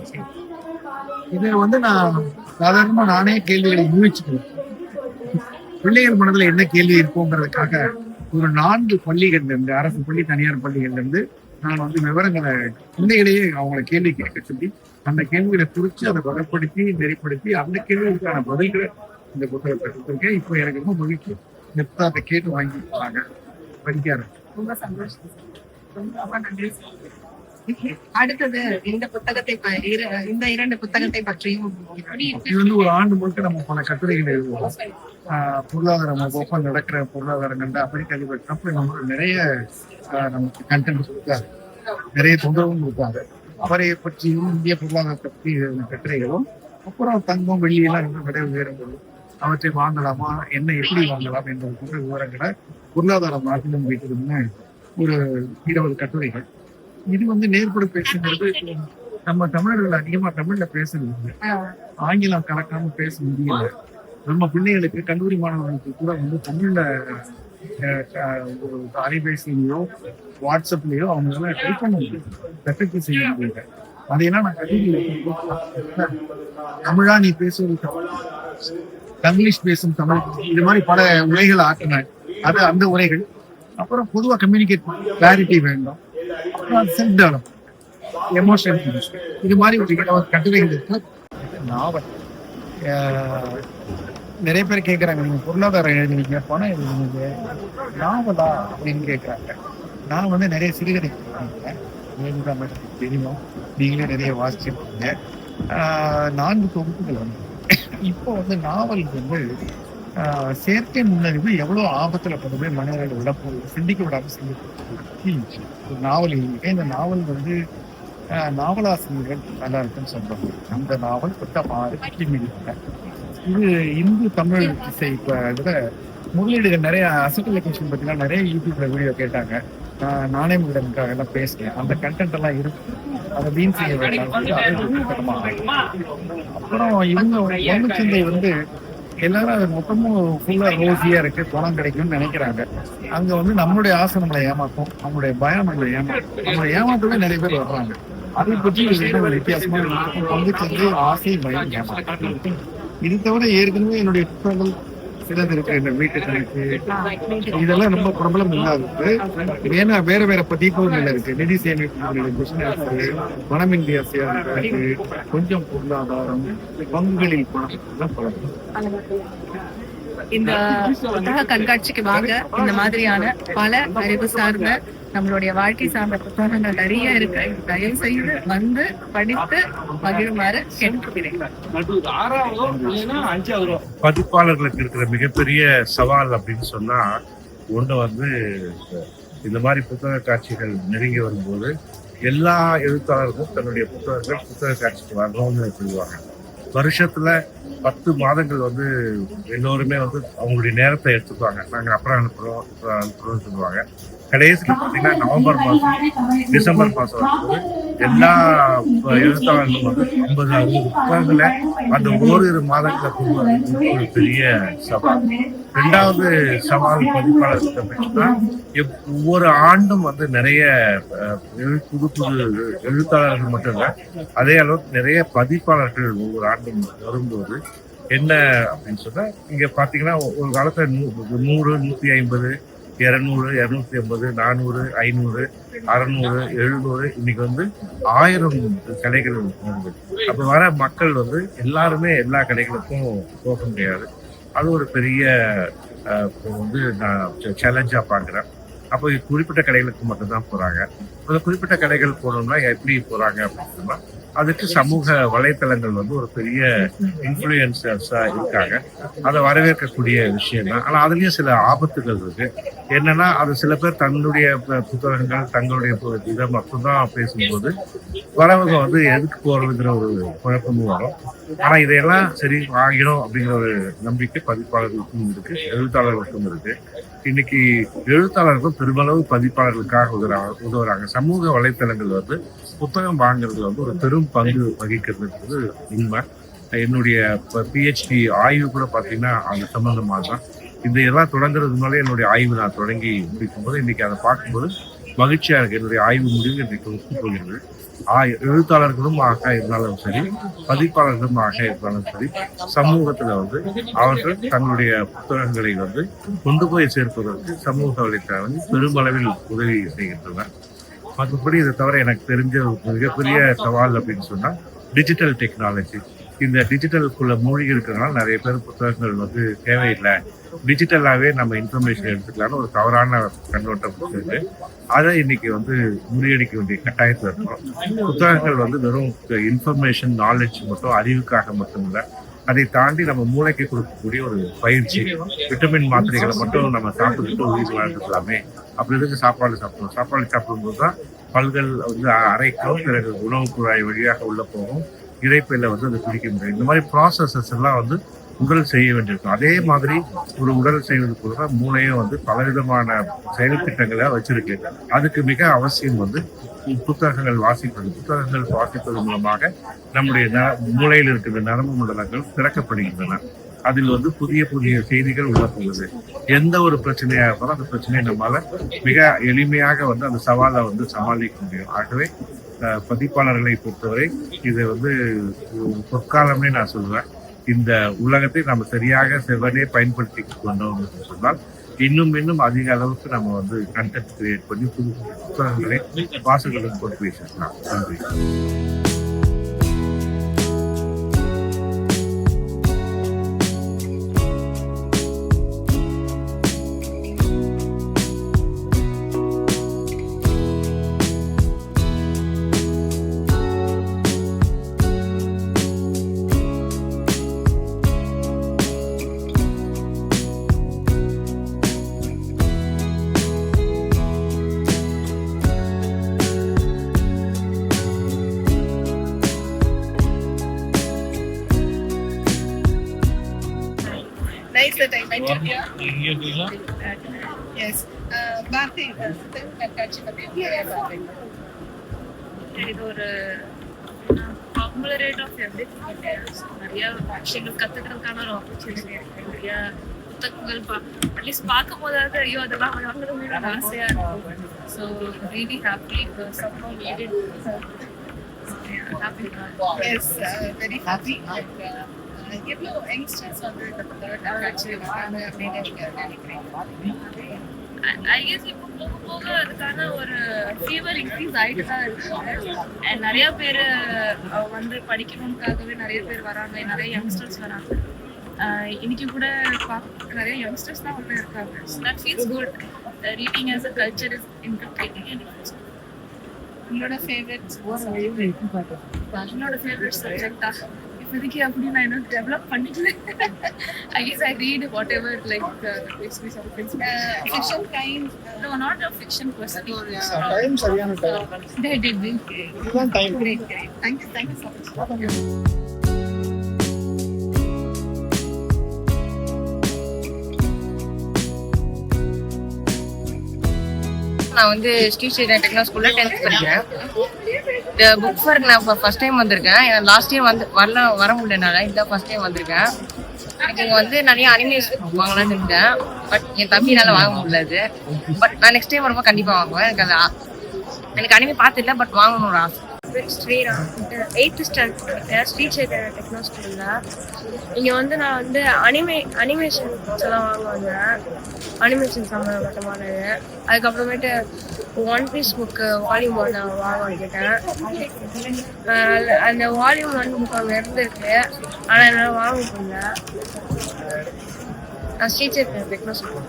இதை வந்து நான் சாதாரணமா நானே கேள்விகளை யூகிச்சுக்கிறேன். பிள்ளைகள் மனதுல என்ன கேள்வி இருக்குங்கிறதுக்காக ஒரு 4 பள்ளிகள்ல இருந்து, அரசு பள்ளி தனியார் பள்ளிகள்ல இருந்து நான் வந்து விவரங்களை பிள்ளைகளையே அவங்களை கேள்வி கேட்க சொல்லி அந்த கேள்விகளை குறிச்சு அதை வகைப்படுத்தி நெறிப்படுத்தி அந்த கேள்விகளுக்கான பதில்களை இந்த புத்தகத்தை கொடுத்துருக்கேன். இப்போ எனக்கு ரொம்ப மகிழ்ச்சி, இந்த புத்தகத்தை கேட்டு வாங்கி படிக்க ஆரம்பிச்சு. ரொம்ப சந்தோஷம். ரொம்ப நன்றி. அடுத்தது இந்த புத்தகத்தை இந்த 2 புத்தகத்தை பற்றியும் இது வந்து ஒரு ஆண்டு முழுக்க நம்ம பல கட்டுரைகள் எழுதுவோம். பொருளாதாரம் ஓப்பன் நடக்கிற பொருளாதாரங்கள் அமெரிக்க அதிபர் ட்ரம்ப் நமக்கு நிறைய நமக்கு கண்டென்ட் கொடுத்தாரு, நிறைய தொந்தரவும் கொடுத்தாரு. அவரை பற்றியும் இந்திய பொருளாதாரத்தை பற்றி கட்டுரைகளும், அப்புறம் தங்கம் வெள்ளியெல்லாம் இன்னும் விலை உயரும்போது அவற்றை வாங்கலாமா, என்ன எப்படி வாங்கலாம் என்பது போன்ற விவரங்களை பொருளாதார மாற்றிலும் வைத்திருந்த ஒரு 20 கட்டுரைகள். இது வந்து நேர்பட பேசுங்கிறது நம்ம தமிழர்கள் அதிகமா தமிழ்ல பேசுறது இல்லை, ஆங்கிலம் கலக்காம பேச முடியல. நம்ம பிள்ளைகளுக்கு கல்லூரி மாணவர்களுக்கு கூட வந்து தமிழ்ல ஒரு அலைபேசியிலையோ வாட்ஸ்அப்லயோ அவங்களால டைப் பண்ண முடியும், ரெஃபெக்ட் செய்ய முடியல. அதையெல்லாம் நான் கல்லூரியில தமிழா நீ பேசுவது தமிழ், தங்கிலீஷ் பேசும் தமிழ், இது மாதிரி பல உரைகள் ஆக்கினாங்க. அது அந்த உரைகள். அப்புறம் பொதுவாக கம்யூனிகேட் கிளாரிட்டி வேண்டும், அப்புறம் செல்ஃப் டெவலப்மெண்ட், எமோஷனல், இது மாதிரி ஒரு கட்டுரைகள் இருக்கு. நாவல் நிறைய பேர் கேட்குறாங்க, நீங்கள் பொருளாதாரம் எழுதுவீங்க, பணம் எழுதுவீங்க, நாவலா அப்படின்னு கேட்குறாங்க. நான் வந்து நிறைய சிறுகதை எழுதாம தெரியும், நீங்களே நிறைய வாசிச்சிருக்கீங்க. 4 தொகுப்புகள் வந்து இப்போ வந்து நாவல் வந்து செயற்கை முன்னறிவு எவ்வளோ ஆபத்தில் கொண்டு போய் மனிதர்கள் விட போகுது, சிந்திக்க விடாமல் சிந்திக்க ஒரு நாவல் எழுதியிருக்கேன். இந்த நாவல் வந்து நாவலாசிரியர்கள் நல்லா இருக்குன்னு சொல்றாங்க. அந்த நாவல் புத்தகமாக இது இந்து தமிழ் இசை. இப்போ இதில் முதலீடுகள் நிறைய அசட் லொகேஷன் பற்றிலாம் நிறைய யூடியூப்ல வீடியோ கேட்டாங்க. நானே முதலுக்காக எல்லாம் பேசுகிறேன். அந்த கண்டென்ட் எல்லாம் இருக்கு, அதை வீண் செய்ய வேண்டாம். அப்புறம் இவங்க பொருட்சந்தை வந்து எல்லாரும் அது மொத்தமும் ஃபுல்லா ரோசியா இருக்கு, பணம் கிடைக்கும்னு நினைக்கிறாங்க. அங்க வந்து நம்மளுடைய ஆசை நம்மளை ஏமாற்றும், நம்மளுடைய பயம் நம்மளை ஏமாற்றும், நம்மளை ஏமாற்றவே நிறைய பேர் வர்றாங்க. அதை பற்றி ஒரு வித்தியாசமா பங்குச்சந்தை ஆசை பயம் ஏமாற்றம். இது தவிர ஏற்கனவே என்னுடைய புத்தகங்கள் சிலது இருக்கு, இந்த வீட்டு கணக்கு, இதெல்லாம் ரொம்ப பிரபலம் இல்லாதது. ஏன்னா வேற வேற பதிப்புகள் இருக்கு, நிதி சேமிப்பு, பிசினஸ், பணமின்றி அரசியல், கொஞ்சம் பொருளாதாரம், பங்குகளில் பணம் பழக்கம். இந்த புத்தக கண்காட்சிக்கு வாங்க. இந்த மாதிரியான பல அறிவு சார்ந்த நம்மளுடைய வாழ்க்கை சார்ந்த புத்தகங்கள் நிறைய இருக்கு. தயவு செய்து வந்து படித்து மகிழுமாறு கேட்டுக்கிறேன். பதிப்பாளர்களுக்கு இருக்கிற மிகப்பெரிய சவால் அப்படின்னு சொன்னா ஒண்ணு வந்து இந்த மாதிரி புத்தக காட்சிகள் நெருங்கி வரும்போது எல்லா எழுத்தாளர்களும் தன்னுடைய புத்தக காட்சிக்கு வரணும்னு சொல்லுவாங்க. வருஷத்துல 10 மாதங்கள் வந்து எல்லோருமே வந்து அவங்களுடைய நேரத்தை எடுத்துக்குவாங்க. நாங்கள் அப்புறம் அனுப்புறோம்னு சொல்லுவாங்க. கடைசியில் பார்த்தீங்கன்னா நவம்பர் மாதம் டிசம்பர் மாதம் வரும்போது எல்லா எழுத்தாளர்களும் வந்து 50-60 புத்தகங்களை அந்த ஓரிரு மாதங்களை ஒரு பெரிய சவால். 2வது சவால் பதிப்பாளர்கள் அப்படின்னா ஒவ்வொரு ஆண்டும் வந்து நிறைய புது எழுத்தாளர்கள் மட்டும் இல்லை, அதே அளவுக்கு நிறைய பதிப்பாளர்கள் ஒவ்வொரு ஆண்டும் வரும்போது என்ன அப்படின்னு சொன்னா, இங்க பாத்தீங்கன்னா ஒரு காலத்துல 100, 150, 200, 250, 400, 500, 600, 700, இன்னைக்கு வந்து 1000 கடைகள் வருது. அப்ப வர மக்கள் வந்து எல்லாருமே எல்லா கடைகளுக்கும் போக முடியாது. அது ஒரு பெரிய வந்து நான் சேலஞ்சா பாக்குறேன். அப்போ குறிப்பிட்ட கடைகளுக்கு மட்டும்தான் போறாங்க. அந்த குறிப்பிட்ட கடைகள் போனோம்னா எப்படி போறாங்க அப்படின்னு சொன்னா, அதுக்கு சமூக வலைத்தளங்கள் வந்து ஒரு பெரிய இன்ஃப்ளூயன்சர்ஸா இருக்காங்க. அதை வரவேற்கக்கூடிய விஷயம் தான். ஆனா அதுலயும் சில ஆபத்துகள் இருக்கு. என்னன்னா அது சில பேர் தன்னுடைய புத்தகங்கள் தங்களுடைய இதை மட்டும்தான் பேசும்போது வரவங்க வந்து எதுக்கு போறதுங்கிற ஒரு குழப்பமும் வரும். ஆனா இதையெல்லாம் சரி ஆகிடும் அப்படிங்கிற ஒரு நம்பிக்கை பதிப்பாளர்களுக்கும் இருக்கு, எழுத்தாளர்களுக்கும் இருக்கு. இன்னைக்கு எழுத்தாளர்களும் பெருமளவு பதிப்பாளர்களுக்காக உதவுறாங்க. சமூக வலைத்தளங்கள் வந்து புத்தகம் வாங்குறதுல வந்து ஒரு பெரும் பங்கு வகிக்கிறதுன்றது உண்மை. என்னுடைய பிஹெச்டி ஆய்வு கூட பார்த்தீங்கன்னா அது சம்பந்தமாக தான். இந்த எல்லாம் தொடங்குறதுனால என்னுடைய ஆய்வு நான் தொடங்கி முடிக்கும்போது இன்னைக்கு அதை பார்க்கும்போது மகிழ்ச்சியா இருக்கு. என்னுடைய ஆய்வு முடிவு இன்றைக்கு ஒப்புக்கொள்கிறது. எழுத்தாளர்களும் ஆக இருந்தாலும் சரி, பதிப்பாளர்களும் ஆக இருந்தாலும் சரி, சமூகத்துல வந்து அவர்கள் தங்களுடைய புத்தகங்களை வந்து கொண்டு போய் சேர்ப்பதற்கு சமூக வலைத்தளம் பெருமளவில் உதவி செய்கின்றன. மற்றபடி இதை தவிர எனக்கு தெரிஞ்ச ஒரு மிகப்பெரிய சவால் அப்படின்னு சொன்னா டிஜிட்டல் டெக்னாலஜி. இந்த டிஜிட்டலுக்குள்ள மூழ்கி இருக்கிறதுனால நிறைய பேர் புத்தகங்கள் வந்து தேவையில்லை, டிஜிட்டலாகவே நம்ம இன்ஃபர்மேஷன் எடுத்துக்கலாம்னு ஒரு தவறான கண்ணோட்டம் இருக்கு. அதை இன்னைக்கு வந்து முறியடிக்க வேண்டிய கட்டாயத்தில் இருக்கிறோம். புத்தகங்கள் வந்து வெறும் இன்ஃபர்மேஷன் நாலேஜ் மட்டும், அறிவுக்காக மட்டும் இல்லை, அதை தாண்டி நம்ம மூளைக்கு கொடுக்கக்கூடிய ஒரு பயிற்சி. விட்டமின் மாத்திரைகளை மட்டும் நம்ம சாப்பிட்டுட்டு உயிர் வாழ்ந்துக்கலாமே, அப்படி எதுக்கு சாப்பாடு சாப்பிடணும்? சாப்பாடு சாப்பிடும்போது தான் பல்கள் வந்து அரைக்கும், பிறகு உணவு குழாய் வழியாக உள்ள போகும், இறைப்பையில வந்து அதை பிடிக்க முடியும். இந்த மாதிரி ப்ராசஸஸ் எல்லாம் வந்து உடல் செய்ய வேண்டியிருக்கும். அதே மாதிரி ஒரு உடல் செய்வதற்கு கூட மூளையும் வந்து பலவிதமான செயல் திட்டங்களை வச்சிருக்கு. அதுக்கு மிக அவசியம் வந்து புத்தகங்கள் வாசிப்பது. புத்தகங்கள் வாசிப்பது மூலமாக நம்முடைய மூளையில் இருக்கிற நரம்பு மண்டலங்கள் திறக்கப்படுகின்றன. அதில் வந்து புதிய புதிய செய்திகள் உள்ள போகுது. எந்த ஒரு பிரச்சனையாக இருந்தாலும் அந்த பிரச்சனையை நம்மளால மிக எளிமையாக வந்து அந்த சவாலை வந்து சமாளிக்க முடியும். ஆகவே பதிப்பாளர்களை பொறுத்தவரை இதை வந்து பொற்காலம்னே நான் சொல்லுவேன். இந்த உலகத்தை நம்ம சரியாக செவ்வனே பயன்படுத்தி கொண்டோம் என்று சொன்னால் இன்னும் அதிக அளவுக்கு நம்ம வந்து கண்டென்ட் கிரியேட் பண்ணி புது புத்தகங்களை வாசகர்களுக்கு கொண்டு போய் சேர்க்கலாம். நன்றி. Nice that I met you here. Yes. Bharathi புத்தக கண்காட்சி பத்தி இது ஒரு காங்குலரேட் ஆஃப் எவ்ரிதிங். நிறைய விஷயங்கள் கத்துக்கிறதுக்கான ஒரு ஆப்பர்ச்சுனிட்டி இருக்கு. நிறைய புத்தகங்கள் அட்லீஸ்ட் பார்க்கும் போதாவது ஐயோ அதெல்லாம் வாங்கணும்னு ஆசையா இருக்கும். So really happy somehow made it. Happy. Yes, very happy. எவ்வளோ யங்ஸ்டர்ஸ் வந்து இந்த புத்தக கண்காட்சி வராங்க அப்படின்னு நினைக்கிறீங்க? ஐ கெஸ் இப்போ போக போக அதுக்கான ஒரு ஃபீவர் இன்க்ரீஸ் ஆகிட்டு தான் இருக்கு. அண்ட் நிறைய பேர் வந்து படிக்கணும்காகவே நிறைய பேர் வராங்க, நிறைய யங்ஸ்டர்ஸ் வராங்க. இன்னைக்கு கூட நிறைய யங்ஸ்டர்ஸ் தான் உள்ள இருக்காங்க. So that feels good. Reading as a culture is incompleting. உங்களோட ஃபேவரட் என்னோட ஃபேவரட் சப்ஜெக்டா இப்போதைக்கு அப்படி நான் இன்னும் டெவலப் பண்ணிக்கிறேன். I guess I read what ever like makes me something. fiction kind. No, not a fiction person. Time சரியான time. They did. இதுதான் time. Great. Thank you so much. நான் வந்து ஸ்ரீ ஸ்ரீராம் டெக்னோ ஸ்கூல்ல 10th படிக்கிறேன். இந்த புக் ஃபேருக்கு நான் first time வந்திருக்கேன். Last year வந்து வர முடியலனால இதான் ஃபர்ஸ்ட் டைம் வந்திருக்கேன். எனக்கு இங்கே வந்து நிறைய அனிமேஸ் வாங்கலாம்னு இருந்தேன். பட் என் தம்பினால வாங்க முடியாது. பட் நான் நெக்ஸ்ட் டைம் வரும்போது கண்டிப்பாக வாங்குவேன். எனக்கு அனிமே பார்த்துல, பட் வாங்கணும் ஒரு ஆசை. ஸ்ரீராம் 8th ஸ்டாண்டர்ட் படிக்கிறேன் ஸ்ரீ ஸ்ரீராம் டெக்னோ ஸ்கூலில். இங்கே வந்து நான் வந்து அனிமேஷன் எல்லாம் வாங்குவாங்க. அனிமேஷன் சம்மந்தப்பட்டமானது. அதுக்கப்புறமேட்டு ஒன் பீஸ் புக்கு வால்யூம் 1 நான் வாங்கிட்டேன். அந்த வால்யூம் 1 புக் அங்கே இருந்திருக்கு, ஆனால் என்னால் வாங்க முடியல. நான் Sri Sriram techno school.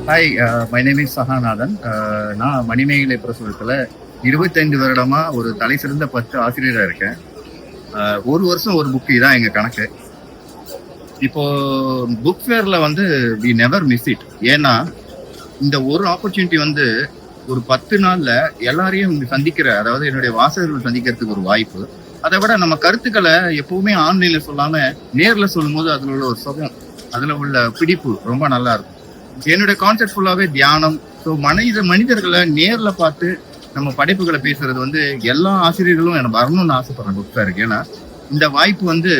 Hi, my name is Sahanathan. நான் மணிமேகலை பிரசுரத்தில் 25 வருடமா ஒரு தலை சிறந்த 10 ஆசிரியராக இருக்கேன். ஒரு வருஷம் ஒரு புக்கு தான் எங்கள் கணக்கு. இப்போ புக் ஃபேரில் வந்து வி நெவர் மிஸ் இட். ஏன்னா இந்த ஒரு ஆப்பர்ச்சுனிட்டி வந்து ஒரு 10 நாளில் எல்லாரையும் சந்திக்கிற, அதாவது என்னுடைய வாசகர்கள் சந்திக்கிறதுக்கு ஒரு வாய்ப்பு. அதை விட நம்ம கருத்துக்களை எப்பவுமே ஆன்லைனில் சொல்லாமல் நேரில் சொல்லும்போது அதில் உள்ள ஒரு சுகம், அதில் உள்ள பிடிப்பு ரொம்ப நல்லா இருக்கும். என்னுடைய கான்செப்ட் ஃபுல்லாகவே தியானம். ஸோ மனிதர்களை நேரில் பார்த்து நம்ம படைப்புகளை பேசுறது வந்து எல்லா ஆசிரியர்களும் எனக்கு வரணும்னு ஆசைப்படுறேன் புக் ஃபேருக்கு. ஏன்னா இந்த வாய்ப்பு வந்து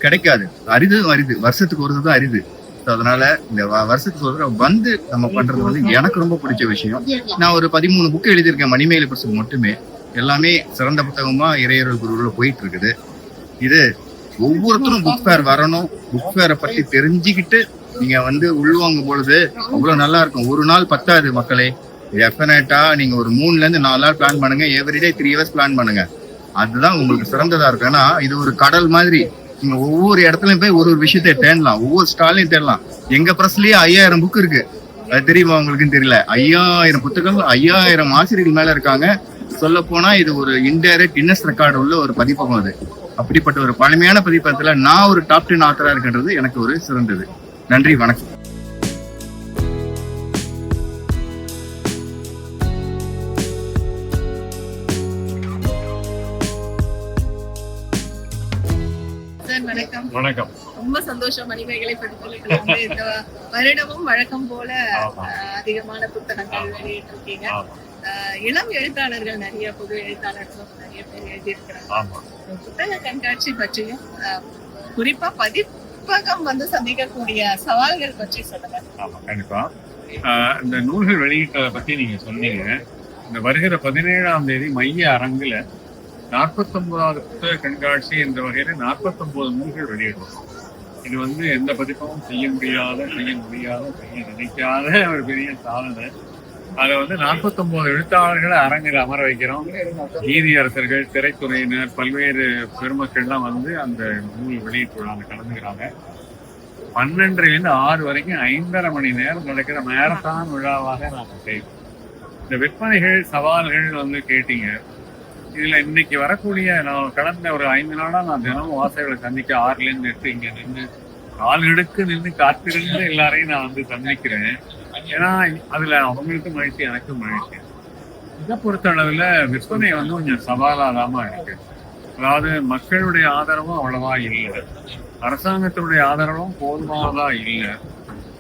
கிடைக்காது, அரிது, வருஷத்துக்கு ஒரு தான் அரிது. ஸோ அதனால இந்த வருஷத்துக்கு ஒரு வந்து நம்ம பண்றது வந்து எனக்கு ரொம்ப பிடிச்ச விஷயம். நான் ஒரு 13 புக்கு எழுதியிருக்கேன் மணிமேகலை பிரசுரம் மட்டுமே. எல்லாமே சிறந்த புத்தகமா இறையர்கள் குருவுல போயிட்டு இருக்குது. இது ஒவ்வொருத்தரும் புக் ஃபேர் வரணும், புக் ஃபேரை பற்றி தெரிஞ்சுக்கிட்டு நீங்க வந்து உள்வாங்கும் பொழுது அவ்வளவு நல்லா இருக்கும். ஒரு நாள் பத்தாது மக்களே. டெஃபினட்டா நீங்க ஒரு 3 to 4 நாள் பிளான் பண்ணுங்க. எவ்ரிடே 3 hours பிளான் பண்ணுங்க. அதுதான் உங்களுக்கு சிறந்ததா இருக்கும். ஏன்னா இது ஒரு கடல் மாதிரி. நீங்க ஒவ்வொரு இடத்துலயும் போய் ஒரு விஷயத்தை தேடலாம், ஒவ்வொரு ஸ்டாலையும் தேடலாம். எங்க பிரஸ்லயே 5000 புக் இருக்கு. அது தெரியுமா உங்களுக்குன்னு தெரியல. 5000 புத்தகங்கள், 5000 ஆசிரியர்கள் மேல இருக்காங்க. சொல்ல போனா இது ஒரு இன்டைரக்ட் கின்னஸ் ரெக்கார்டு உள்ள ஒரு பதிப்பகம். அது அப்படிப்பட்ட ஒரு பழமையான பதிப்பகத்துல நான் ஒரு டாப் 10 ஆத்தரா இருக்கின்றது எனக்கு ஒரு சிறந்தது. நன்றி, வணக்கம். சார் வணக்கம். வணக்கம். ரொம்ப சந்தோஷம். மணிமேகலை பதிப்பகத்துல வந்து இந்த வருடமும் வழக்கம் போல அதிகமான புத்தகங்கள் வெளியிட்டிருக்கீங்க. இளம் எழுத்தாளர்கள் நிறைய, புது எழுத்தாளர்களும் நிறைய பேர் எழுதியிருக்கிறாங்க. புத்தக கண்காட்சி பற்றியும் குறிப்பா பதிப்பகம் வந்து சந்திக்கக்கூடிய சவால்கள் பற்றி சொல்லுங்க. ஆமா, கண்டிப்பா. இந்த நூல்கள் வெளியிட்டதை பத்தி நீங்க சொன்னீங்க. இந்த வருகிற 17ஆம் தேதி மைய அரங்குல 49வது புத்தக கண்காட்சி என்ற வகையில 49 நூல்கள் வெளியிடும். இது வந்து எந்த பதிப்பமும் செய்ய முடியாத, செய்ய நினைக்காத ஒரு பெரிய சாதனை. அதை வந்து 49 எழுத்தாளர்களை அரங்கில் அமர வைக்கிறோம். நீதியரசர்கள், திரைத்துறையினர், பல்வேறு பெருமக்கள்லாம் வந்து அந்த நூல் வெளியீட்டு விழாவில் கலந்துக்கிறாங்க. 12 to 6 வரைக்கும் 5.5 மணி நேரம் நடக்கிற மேரத்தான் விழாவாக நாங்கள் செய்வோம். இந்த விற்பனைகள், சவால்கள் வந்து கேட்டீங்க. இதுல இன்னைக்கு வரக்கூடிய, நான் கடந்த ஒரு 5 நாளா நான் தினமும் வாசகர்களை சந்திக்க 6 to 8 இங்க நின்று கால்நடுக்கு நின்று காத்திருந்து எல்லாரையும் நான் வந்து சந்திக்கிறேன். ஏன்னா அதுல அவங்களுக்கும் மகிழ்ச்சி, எனக்கும் மகிழ்ச்சி. இதை பொறுத்த அளவுல விற்பனை வந்து கொஞ்சம் சவாலாதாம இருக்கு. அதாவது மக்களுடைய ஆதரவும் அவ்வளவா இல்லை, அரசாங்கத்தினுடைய ஆதரவும் போதுமானதா இல்லை.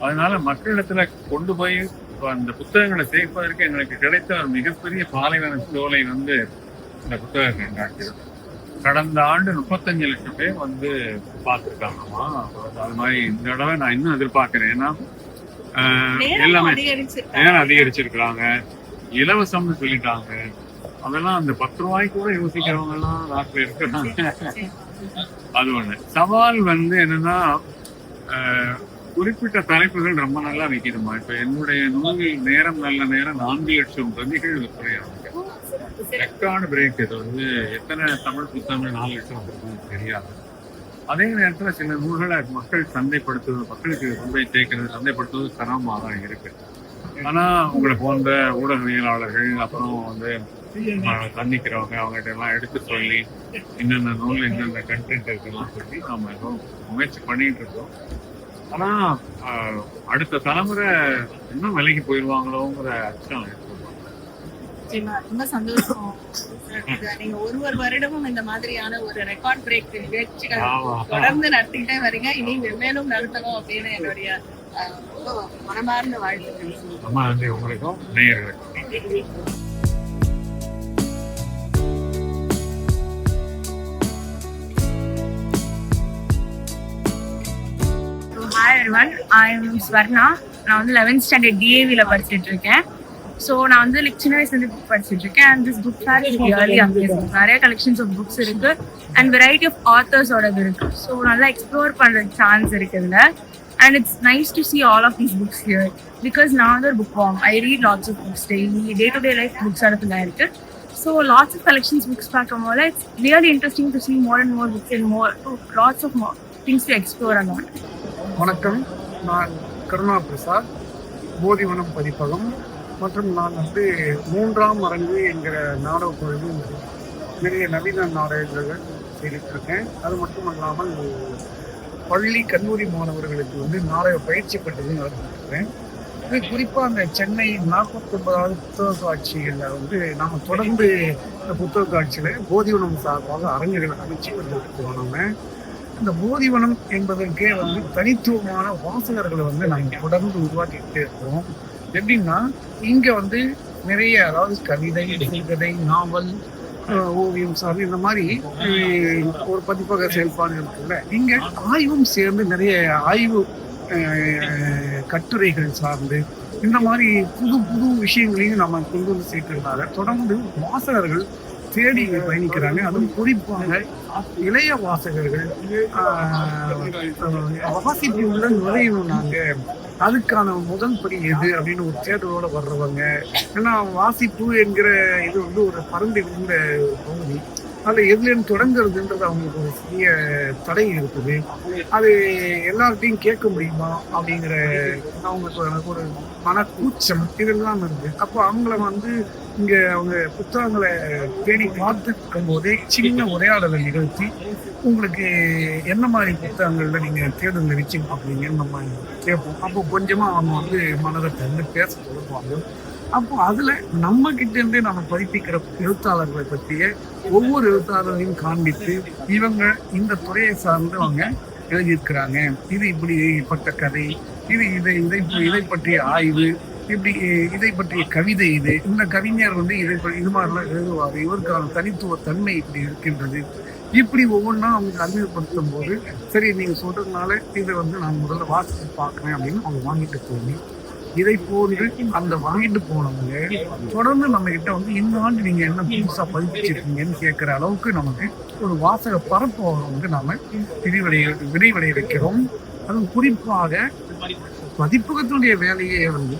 அதனால மக்களிடத்துல கொண்டு போய் அந்த புத்தகங்களை சேர்ப்பதற்கு எங்களுக்கு கிடைத்த ஒரு மிகப்பெரிய பாலைவன சோலை வந்து இந்த புத்தக கண்காட்சி. கடந்த ஆண்டு 35 லட்சம் பேர் வந்து பார்த்துருக்காங்கம்மா. அது மாதிரி இந்த தடவை நான் இன்னும் எதிர்பார்க்கிறேன். ஏன்னா எல்லாமே நேரம் அதிகரிச்சிருக்கிறாங்க, இலவசம்னு சொல்லிட்டாங்க. அதெல்லாம் அந்த 10 ரூபாய்க்கு கூட யோசிக்கிறவங்க எல்லாம் நாட்டில் இருக்கிறாங்க. அது ஒண்ணு. சவால் வந்து என்னன்னா, குறிப்பிட்ட தலைப்புகள் ரொம்ப நல்லா விற்கிதுமா. இப்ப என்னுடைய நூலில் நேரம் நல்ல நேரம் 4 லட்சம் பிரதிகள் விற்பனையாகும். Record break. இது வந்து எத்தனை தமிழ் புத்தகங்கள் 4 லட்சம் தெரியாது. அதே நேரத்துல சில நூல்களை மக்கள் சந்தைப்படுத்துவது, மக்களுக்கு கொண்டு போய் சேர்க்கிறது, சந்தைப்படுத்துவது சிரமமாக தான் இருக்கு. ஆனா உங்களை போன்ற ஊடகவியலாளர்கள், அப்புறம் வந்து சந்திக்கிறவங்க, அவங்ககிட்ட எல்லாம் எடுத்து சொல்லி இன்னென்ன நூல், இன்னென்ன கண்டென்ட் இருக்குலாம் சொல்லி நாம எதுவும் முயற்சி பண்ணிட்டு இருக்கோம். ஆனா அடுத்த தலைமுறை இன்னும் விலைக்கு போயிடுவாங்களோங்கிற அச்சம் இருக்கு. ரொம்ப சந்தோஷம். நீங்க ஒரு வருடமும் இந்த மாதிரியான ஒரு ரெக்கார்ட் பிரேக் நிகழ்ச்சிகள் தொடர்ந்து நடத்திக்கிட்டே வரீங்க. இனி மேலும் நடத்தணும் அப்படின்னு என்னுடைய மனமார்ந்த வாழ்த்துக்கள். ரொம்ப நன்றி உங்களுக்கும் நேயர்களுக்கும். Hi everyone, I am Swarna. நான் வந்து 11th standard DAVல படிச்சுட்டு இருக்கேன். ஸோ நான் வந்து சின்ன வயசுலேருந்து புக் படிச்சுட்டு இருக்கேன். And this book fair is really amazing. நிறைய கலெக்ஷன்ஸ் ஆஃப் புக்ஸ் இருக்கு அண்ட் வெரைட்டி ஆஃப் ஆத்தர்ஸோடது இருக்கு. ஸோ நல்லா எக்ஸ்ப்ளோர் பண்ணுற சான்ஸ் இருக்கு இதில். And it's nice to see all of these books here because நான் வந்து ஒரு புக் வாங்க. I read lots of books daily. Day to day life books இடத்துல இருக்கு. So lots of collections books பார்க்கும்போது it's really interesting to see more and more books and more lots of things to explore and all. வணக்கம், நான் கருணா பிரசாத். போதிவனம் பதிப்பகம் மற்றும் நான் வந்து 3ஆம் அரங்கு என்கிற நாடக குழுவில் நிறைய நவீன நாடகங்கள் செய்திருக்கேன். அது மட்டும் அல்லாமல் பள்ளி கல்லூரி மாணவர்களுக்கு வந்து நாடக பயிற்சி பெற்றது நடத்திருக்கிறேன். இது குறிப்பாக அந்த சென்னை 49வது புத்தக காட்சிகளில் வந்து நாம் தொடர்ந்து இந்த புத்தக காட்சியில் போதிவனம் சார்பாக அரங்குகளை அமைச்சு கொண்டிருக்கிறோம். நம்ம இந்த போதிவனம் என்பதற்கே வந்து தனித்துவமான வாசகர்களை வந்து நம்ம தொடர்ந்து உருவாக்கிக்கிட்டே இருக்கிறோம். எப்படின்னா இங்கே வந்து நிறைய, அதாவது கவிதை, சிறுகதை, நாவல், ஓவியம் சார்ந்து இந்த மாதிரி ஒரு பதிப்பக செயல்பாடு இருக்குல்ல, இங்கே ஆய்வும் சேர்ந்து நிறைய ஆய்வு கட்டுரைகள் சார்ந்து இந்த மாதிரி புது புது விஷயங்களையும் நம்ம கொண்டு வந்து சேர்க்கிறதுனால தொடர்ந்து வாசகர்கள் தேடி பயணிக்கிறாங்க. அதுவும் குறிப்பாக இளைய வாசகர்கள் வாசிப்பு உள்ள நுழையணும். நாங்கள் அதுக்கான முதல் படி எது அப்படின்னு ஒரு தேடலோட வர்றவங்க. ஏன்னா வாசிப்பு என்கிற இது வந்து ஒரு பரந்து விழுந்த பகுதி. அதில் எதுலேருந்து தொடங்குறதுன்றது அவங்களுக்கு ஒரு சிறிய தடை இருக்குது. அது எல்லார்ட்டையும் கேட்க முடியுமா அப்படிங்கிற அவங்களுக்கு ஒரு மனக்கூச்சம் இதெல்லாம் இருக்குது. அப்போ அவங்கள வந்து இங்கே அவங்க புத்தகங்களை தேடி பார்த்துக்கும் போதே சின்ன உரையாடலை நிகழ்த்தி உங்களுக்கு என்ன மாதிரி புத்தகங்கள்ல நீங்கள் தேடுதல் வச்சு பார்க்குறீங்கன்னு நம்ம கேட்போம். அப்போ கொஞ்சமாக அவங்க வந்து மனதை வந்து பேச தொடங்குவாங்க. அப்போ அதுல நம்ம கிட்ட இருந்தே நம்ம பதிப்பிக்கிற எழுத்தாளர்களை பற்றிய ஒவ்வொரு எழுத்தாளரையும் காண்பித்து இவங்க இந்த துறையை சார்ந்தவங்க எழுதியிருக்கிறாங்க, இது இப்படிப்பட்ட கதை, இதை பற்றிய ஆய்வு, இப்படி இதை பற்றிய கவிதை, இந்த கவிஞர் வந்து இது மாதிரிலாம் எழுதுவார், இவருக்கான தனித்துவ தன்மை இப்படி இருக்கின்றது, இப்படி ஒவ்வொன்றா அவங்க அறிமுகப்படுத்தும் போது சரி நீங்க சொல்றதுனால இதை வந்து நான் முதல்ல வாசித்து பார்க்குறேன் அப்படின்னு அவங்க வாங்கிட்டு போய் இதை போன்று அந்த வாங்கிட்டு போனவங்க தொடர்ந்து நம்ம கிட்ட வந்து இந்த ஆண்டு நீங்க என்ன புதுசா பதிப்பிச்சிருக்கீங்கன்னு கேட்கிற அளவுக்கு நமக்கு ஒரு வாசக பரப்பை வந்து நாம விரிவடைய வைக்கிறோம். அதுவும் குறிப்பாக பதிப்பகத்தினுடைய வேலையே வந்து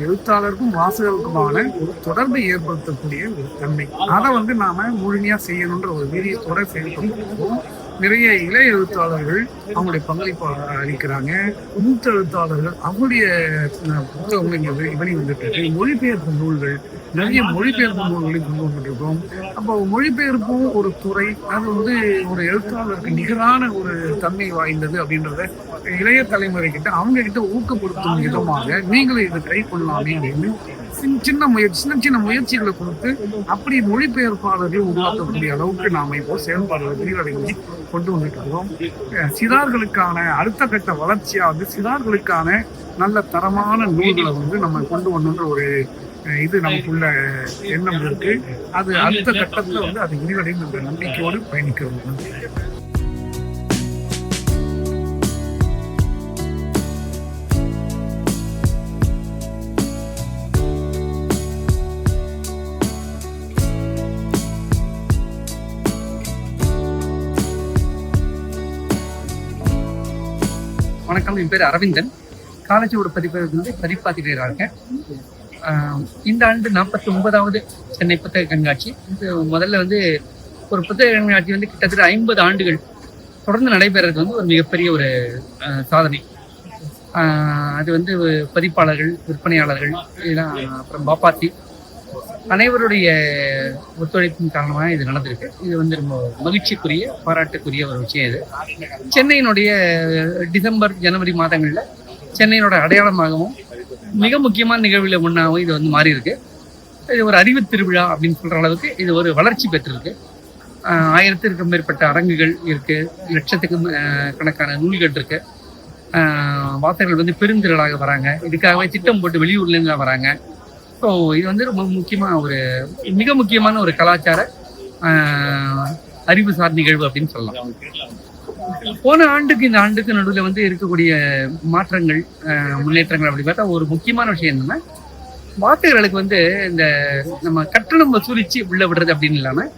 எழுத்தாளருக்கும் வாசகருக்குமான ஒரு தொடர்பை ஏற்படுத்தக்கூடிய ஒரு தன்மை. அதை வந்து நாம முழுமையா செய்யணுன்ற ஒரு வீரியத்தோட செயல்படுத்துவோம். நிறைய இளைய எழுத்தாளர்கள் அவங்களுடைய பங்களிப்பு அளிக்கிறாங்க. மூத்த எழுத்தாளர்கள் அவங்களுடைய புத்தகங்களை வெளிவந்துட்டு இருக்கு. மொழிபெயர்ப்பு நூல்கள், நிறைய மொழிபெயர்ப்பு நூல்களை கொண்டு வந்துட்டு இருக்கோம். அப்போ மொழிபெயர்ப்பும் ஒரு துறை, அது வந்து ஒரு எழுத்தாளருக்கு நிகரான ஒரு தன்மை வாய்ந்தது அப்படின்றத இளைய தலைமுறை கிட்ட அவங்க கிட்ட ஊக்கப்படுத்தும் விதமாக நீங்களும் இதை ட்ரை பண்ணலாமே அப்படின்னு சின்ன முயற்சிகளை கொடுத்து அப்படி மொழிபெயர்ப்பாளர்கள் உருவாக்கக்கூடிய அளவுக்கு நாம இப்போ செயல்பாடுகளை விரிவடைந்து கொண்டு வந்துட்டு இருக்கோம். சிறார்களுக்கான அடுத்த கட்ட வளர்ச்சியா வந்து சிறார்களுக்கான நல்ல தரமான நூல்களை வந்து நம்ம கொண்டு வரணுன்ற ஒரு இது நமக்குள்ள எண்ணம் இருக்கு. அது அடுத்த கட்டத்துல வந்து அது விரிவடைந்த நம்பிக்கையோடு பயணிக்கிறோம். வணக்கம், என் பேர் அரவிந்தன். காலேஜோட பதிப்பாசிரியராக இருக்கேன். இந்த ஆண்டு 49வது சென்னை புத்தக கண்காட்சி. முதல்ல வந்து ஒரு புத்தக கண்காட்சி வந்து கிட்டத்தட்ட 50 ஆண்டுகள் தொடர்ந்து நடைபெறது வந்து ஒரு மிகப்பெரிய ஒரு சாதனை. அது வந்து பதிப்பாளர்கள், விற்பனையாளர்கள், அப்புறம் பாப்பாத்தி அனைவருடைய ஒத்துழைப்பின் காரணமாக இது நடந்திருக்கு. இது வந்து ரொம்ப மகிழ்ச்சிக்குரிய, பாராட்டுக்குரிய ஒரு விஷயம். இது சென்னையினுடைய டிசம்பர், ஜனவரி மாதங்களில் சென்னையினோட அடையாளமாகவும் மிக முக்கியமான நிகழ்வுல ஒன்றாகவும் இது வந்து மாறி இருக்கு. இது ஒரு அறிவு திருவிழா அப்படின்னு சொல்ற அளவுக்கு இது ஒரு வளர்ச்சி பெற்றிருக்கு. 1000க்கும் மேற்பட்ட அரங்குகள் இருக்கு, லட்சத்துக்கும் கணக்கான நூல்கள் இருக்கு. வாசகர்கள் வந்து பெருந்திரளாக வராங்க. இதுக்காகவே திட்டம் போட்டு வெளியூர்லேருந்து வராங்க. ஸோ இது வந்து ரொம்ப மிக முக்கியமான ஒரு கலாச்சார அறிவுசார் நிகழ்வு அப்படின்னு சொல்லலாம். போன ஆண்டுக்கு இந்த ஆண்டுக்கு நடுவில் வந்து இருக்கக்கூடிய மாற்றங்கள், முன்னேற்றங்கள் அப்படி பார்த்தா ஒரு முக்கியமான விஷயம் என்னன்னா, வாசகர்களுக்கு வந்து இந்த நம்ம கட்டணம் வசூலிச்சு உள்ள விடுறது அப்படின்னு இல்லாமல்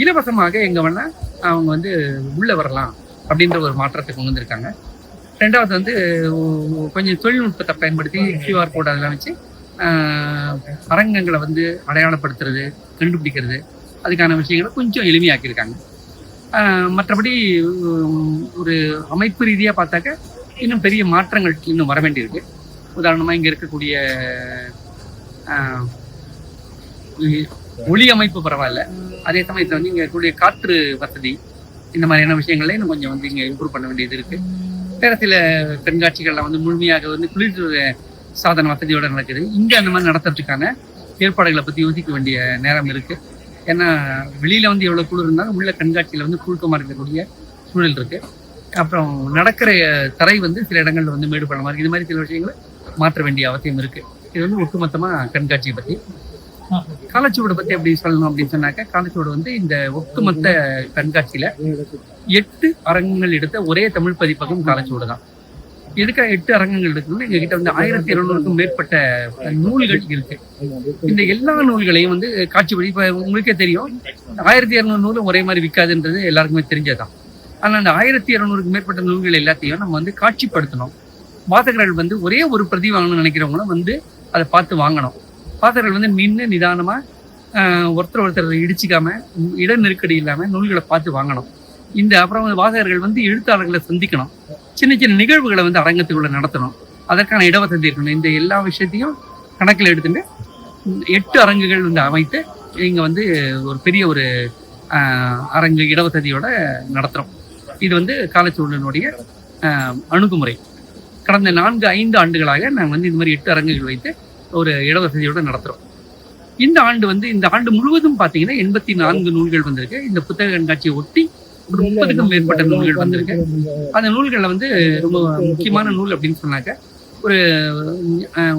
இலவசமாக எங்க வேணா அவங்க வந்து உள்ள வரலாம் அப்படின்ற ஒரு மாற்றத்தை கொண்டு வந்திருக்காங்க. ரெண்டாவது வந்து கொஞ்சம் தொழில்நுட்பத்தை பயன்படுத்தி QR கோட் அதெல்லாம் வச்சு அரங்கங்களை வந்து அடையாளப்படுத்துறது, கண்டுபிடிக்கிறது, அதுக்கான விஷயங்களை கொஞ்சம் எளிமையாக்கியிருக்காங்க. மற்றபடி ஒரு அமைப்பு ரீதியாக பார்த்தாக்க இன்னும் பெரிய மாற்றங்கள் இன்னும் வர வேண்டியிருக்கு. உதாரணமாக இங்கே இருக்கக்கூடிய ஒளி அமைப்பு பரவாயில்ல, அதே சமயத்தில் வந்து இங்கே இருக்கக்கூடிய காற்று வசதி இந்த மாதிரியான விஷயங்கள்ல இன்னும் கொஞ்சம் வந்து இங்கே இம்ப்ரூவ் பண்ண வேண்டியது இருக்குது. வேறு சில கண்காட்சிகள்லாம் வந்து முழுமையாக வந்து குளிர் சாதன வசதியோட நடக்குது. இங்கே அந்த மாதிரி நடத்துறதுக்கான ஏற்பாடுகளை பற்றி யோசிக்க வேண்டிய நேரம் இருக்குது. ஏன்னா வெளியில் வந்து எவ்வளோ குளிர் இருந்தாலும் உள்ள கண்காட்சியில் வந்து குழுக்கமாக இருக்கக்கூடிய சூழல் இருக்குது. அப்புறம் நடக்கிற தரை வந்து சில இடங்களில் வந்து மேடு பள்ளமாக இருக்குது. இது மாதிரி சில விஷயங்களை மாற்ற வேண்டிய அவசியம் இருக்குது. இது வந்து ஒட்டுமொத்தமாக கண்காட்சியை பற்றி. காலச்சுவடை பற்றி எப்படி சொல்லணும் அப்படின்னு சொன்னாக்க, காலச்சுவடை வந்து இந்த ஒட்டுமொத்த கண்காட்சியில் 8 அரங்கங்கள் எடுத்த ஒரே தமிழ் பதிப்பகம் காலச்சுவடை தான். எதுக்காக 8 அரங்கங்கள் இருக்குன்னு எங்ககிட்ட வந்து 1200க்கும் மேற்பட்ட நூல்கள் இருக்கு. இந்த எல்லா நூல்களையும் வந்து காட்சிப்படி இப்போ உங்களுக்கே தெரியும், 1200 நூலும் ஒரே மாதிரி விற்காதுன்றது எல்லாருக்குமே தெரிஞ்சதான். ஆனால் அந்த 1200க்கும் மேற்பட்ட நூல்கள் எல்லாத்தையும் நம்ம வந்து காட்சிப்படுத்தணும். வாசகர்கள் வந்து ஒரே ஒரு பிரதி வாங்கணும்னு நினைக்கிறவங்களும் வந்து அதை பார்த்து வாங்கணும். வாசகர்கள் வந்து நின்று நிதானமாக ஒருத்தர் இடிச்சிக்காம இட நெருக்கடி இல்லாமல் நூல்களை பார்த்து வாங்கணும். இந்த அப்புறம் வாசகர்கள் வந்து எழுத்தாளர்களை சந்திக்கணும். சின்ன சின்ன நிகழ்வுகளை வந்து அரங்கத்துக்குள்ள நடத்தணும். அதற்கான இடவசதி இருக்கணும். இந்த எல்லா விஷயத்தையும் கணக்கில் எடுத்துட்டு 8 அரங்குகள் வந்து அமைத்து இங்கே வந்து ஒரு பெரிய ஒரு அரங்கு இடவசதியோட நடத்துகிறோம். இது வந்து காலச்சுவடனுடைய அணுகுமுறை. கடந்த 4-5 ஆண்டுகளாக நாங்கள் வந்து இந்த மாதிரி 8 அரங்குகள் வைத்து ஒரு இடவசதியோட நடத்துகிறோம். இந்த ஆண்டு முழுவதும் பார்த்தீங்கன்னா 84 நூல்கள் வந்திருக்கு. இந்த புத்தக கண்காட்சியை ஒட்டி 30க்கும் மேற்பட்ட நூல்கள் வந்திருக்கு. அந்த நூல்களில் வந்து ரொம்ப முக்கியமான நூல் அப்படின்னு சொன்னாக்க, ஒரு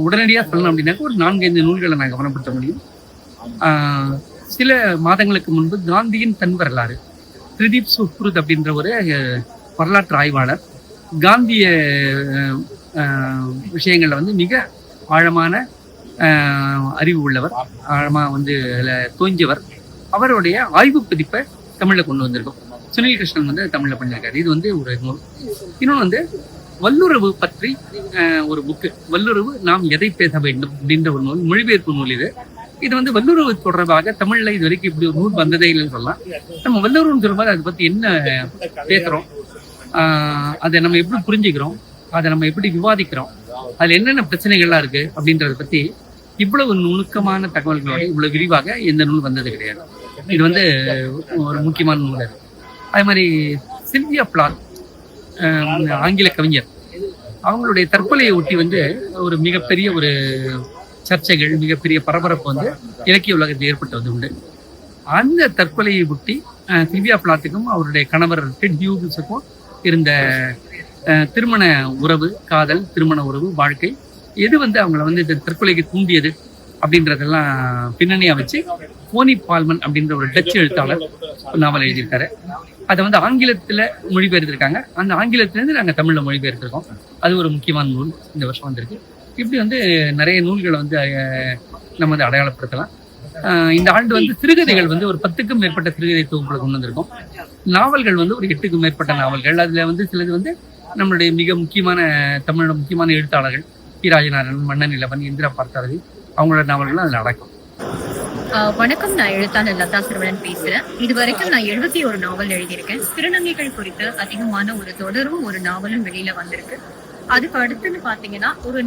உடனடியாக சொல்லணும் அப்படின்னாக்க ஒரு 4-5 நூல்களை நான் கவனப்படுத்த முடியும். சில மாதங்களுக்கு முன்பு காந்தியின் தன் வரலாறு, திரிதீப் சுக்ருத் அப்படின்ற ஒரு வரலாற்று ஆய்வாளர் காந்திய விஷயங்களில் வந்து மிக ஆழமான அறிவு உள்ளவர், ஆழமாக வந்து அதில் தோங்கியவர். அவருடைய ஆய்வு பதிப்பை தமிழில் கொண்டு வந்திருக்கோம். சுனில் கிருஷ்ணன் வந்து தமிழில் பண்ணியிருக்காரு. இது வந்து ஒரு நூல். இன்னொன்று வந்து வல்லுறவு பற்றி ஒரு புக்கு, வல்லுறவு நாம் எதை பேச வேண்டும் அப்படின்ற ஒரு நூல், மொழிபெயர்ப்பு நூல். இது வந்து வல்லுறவு தொடர்பாக தமிழில் இது வரைக்கும் இப்படி ஒரு நூல் வந்ததே இல்லைன்னு சொல்லலாம். நம்ம வல்லுறவு தொடர்பாக அதை பற்றி என்ன பேசுகிறோம், அதை நம்ம எப்படி புரிஞ்சுக்கிறோம், அதை நம்ம எப்படி விவாதிக்கிறோம், அதில் என்னென்ன பிரச்சனைகள்லாம் இருக்குது அப்படின்றத பற்றி இவ்வளவு நுணுக்கமான தகவல்களோட இவ்வளவு விரிவாக எந்த நூல் வந்தது கிடையாது. இது வந்து ஒரு முக்கியமான நூல். அதே மாதிரி சில்வியா பிளாத், ஆங்கில கவிஞர், அவங்களுடைய தற்கொலையை ஒட்டி வந்து ஒரு மிகப்பெரிய ஒரு சர்ச்சைகள், மிகப்பெரிய பரபரப்பு வந்து இலக்கிய உலகத்தில் ஏற்பட்டு வந்து உண்டு. அந்த தற்கொலையை ஒட்டி சில்வியா பிளாத்துக்கும் அவருடைய கணவர் டெட் ஹியூஸுக்கும் இருந்த திருமண உறவு, காதல், திருமண உறவு, வாழ்க்கை, எது வந்து அவங்கள வந்து இந்த தற்கொலைக்கு தூண்டியது அப்படின்றதெல்லாம் பின்னணியா வச்சு போனி பால்மன் அப்படின்ற ஒரு டச்சு எழுத்தாளர் நாவல் எழுதியிருக்காரு. அதை வந்து ஆங்கிலத்தில் மொழிபெயர்த்திருக்காங்க. அந்த ஆங்கிலத்திலேருந்து நாங்கள் தமிழில் மொழிபெயர்த்திருக்கோம். அது ஒரு முக்கியமான நூல் இந்த வருஷம் வந்திருக்கு. இப்படி வந்து நிறைய நூல்களை வந்து நம்ம வந்து அடையாளப்படுத்தலாம். இந்த ஆண்டு வந்து சிறுகதைகள் வந்து ஒரு 10க்கும் மேற்பட்ட சிறுகதை தொகுப்புகளை கொண்டு வந்திருக்கோம். நாவல்கள் வந்து ஒரு 8க்கும் மேற்பட்ட நாவல்கள். அதில் வந்து சிலது வந்து நம்மளுடைய மிக முக்கியமான தமிழோட முக்கியமான எழுத்தாளர்கள் பி. ராஜநாராயணன், மன்னன் இளவன், இந்திரா பார்த்தசாரதி, அவங்களோட நாவல்கள் அதில் அடக்கம். வணக்கம், நான் எழுத்தாளர் லதா சரவணன் பேசுறேன். இது வரைக்கும் நான் 71 நாவல் எழுதியிருக்கேன். திருநங்கைகள் குறித்து அதிகமான ஒரு தொடரும் ஒரு நாவலும் வெளியில வந்திருக்கு. அதுக்கு அடுத்துன்னு பாத்தீங்கன்னா ஒரு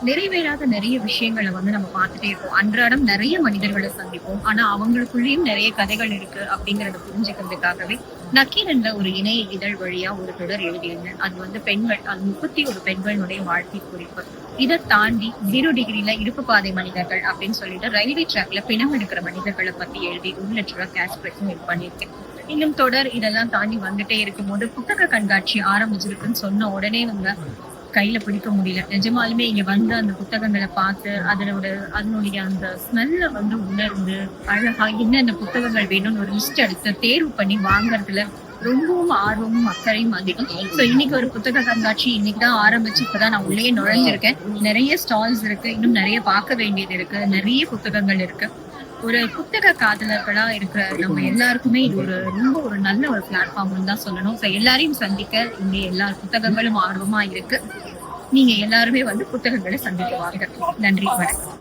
நிறைவேறாத நிறைய விஷயங்களை வந்து நம்ம பார்த்துட்டே இருக்கோம். அன்றாடம் நிறைய மனிதர்களை சந்திப்போம். ஆனா அவங்களுக்குள்ளேயும் நிறைய கதைகள் இருக்கு அப்படிங்கறத புரிஞ்சுக்கிறதுக்காகவே நக்கீரன்ல ஒரு இணைய இதழ் வழியா ஒரு தொடர் எழுதியிருந்தேன். அது வந்து பெண்கள், அது 31 பெண்களுடைய வாழ்க்கை குறிப்பு. இதை தாண்டி 0 டிகிரில இருப்பு பாதை மனிதர்கள் அப்படின்னு சொல்லிட்டு ரயில்வே ட்ராக்ல பிணம் எடுக்கிற மனிதர்களை பத்தி எழுதி 1 லட்ச ரூபாய் கேஷ் பிரைஸும் இது பண்ணியிருக்கேன். இன்னும் தொடர் இதெல்லாம் தாண்டி வந்துட்டே இருக்கும் போது புத்தக கண்காட்சி ஆரம்பிச்சிருக்குன்னு சொன்ன உடனே வந்து கையில பிடிக்க முடியல. நிஜமாலுமே இங்க வந்து அந்த புத்தகங்களை பார்த்து அதனுடைய அந்த ஸ்மெல்ல வந்து உணர்ந்து அழகா என்னென்ன புத்தகங்கள் வேணும்னு ஒரு லிஸ்ட் எடுத்து தேர்வு பண்ணி வாங்குறதுல ரொம்பவும் ஆர்வமும் அக்கறையும் அதிகம். ஸோ இன்னைக்கு ஒரு புத்தக கண்காட்சி இன்னைக்குதான் ஆரம்பிச்சு இப்பதான் நான் உள்ளே நுழைஞ்சிருக்கேன். நிறைய ஸ்டால்ஸ் இருக்கு, இன்னும் நிறைய பார்க்க வேண்டியது இருக்கு, நிறைய புத்தகங்கள் இருக்கு. ஒரு புத்தக காதலர்களா இருக்கிற நம்ம எல்லாருக்குமே இது ரொம்ப ஒரு நல்ல ஒரு பிளாட்ஃபார்ம்னு தான் சொல்லணும். ஸோ எல்லாரையும் சந்திக்க இங்க எல்லா புத்தகங்களும் ஆர்வமா இருக்கு. நீங்க எல்லாருமே வந்து புத்தகங்களை சந்திக்க வாங்க. நன்றி, வணக்கம்.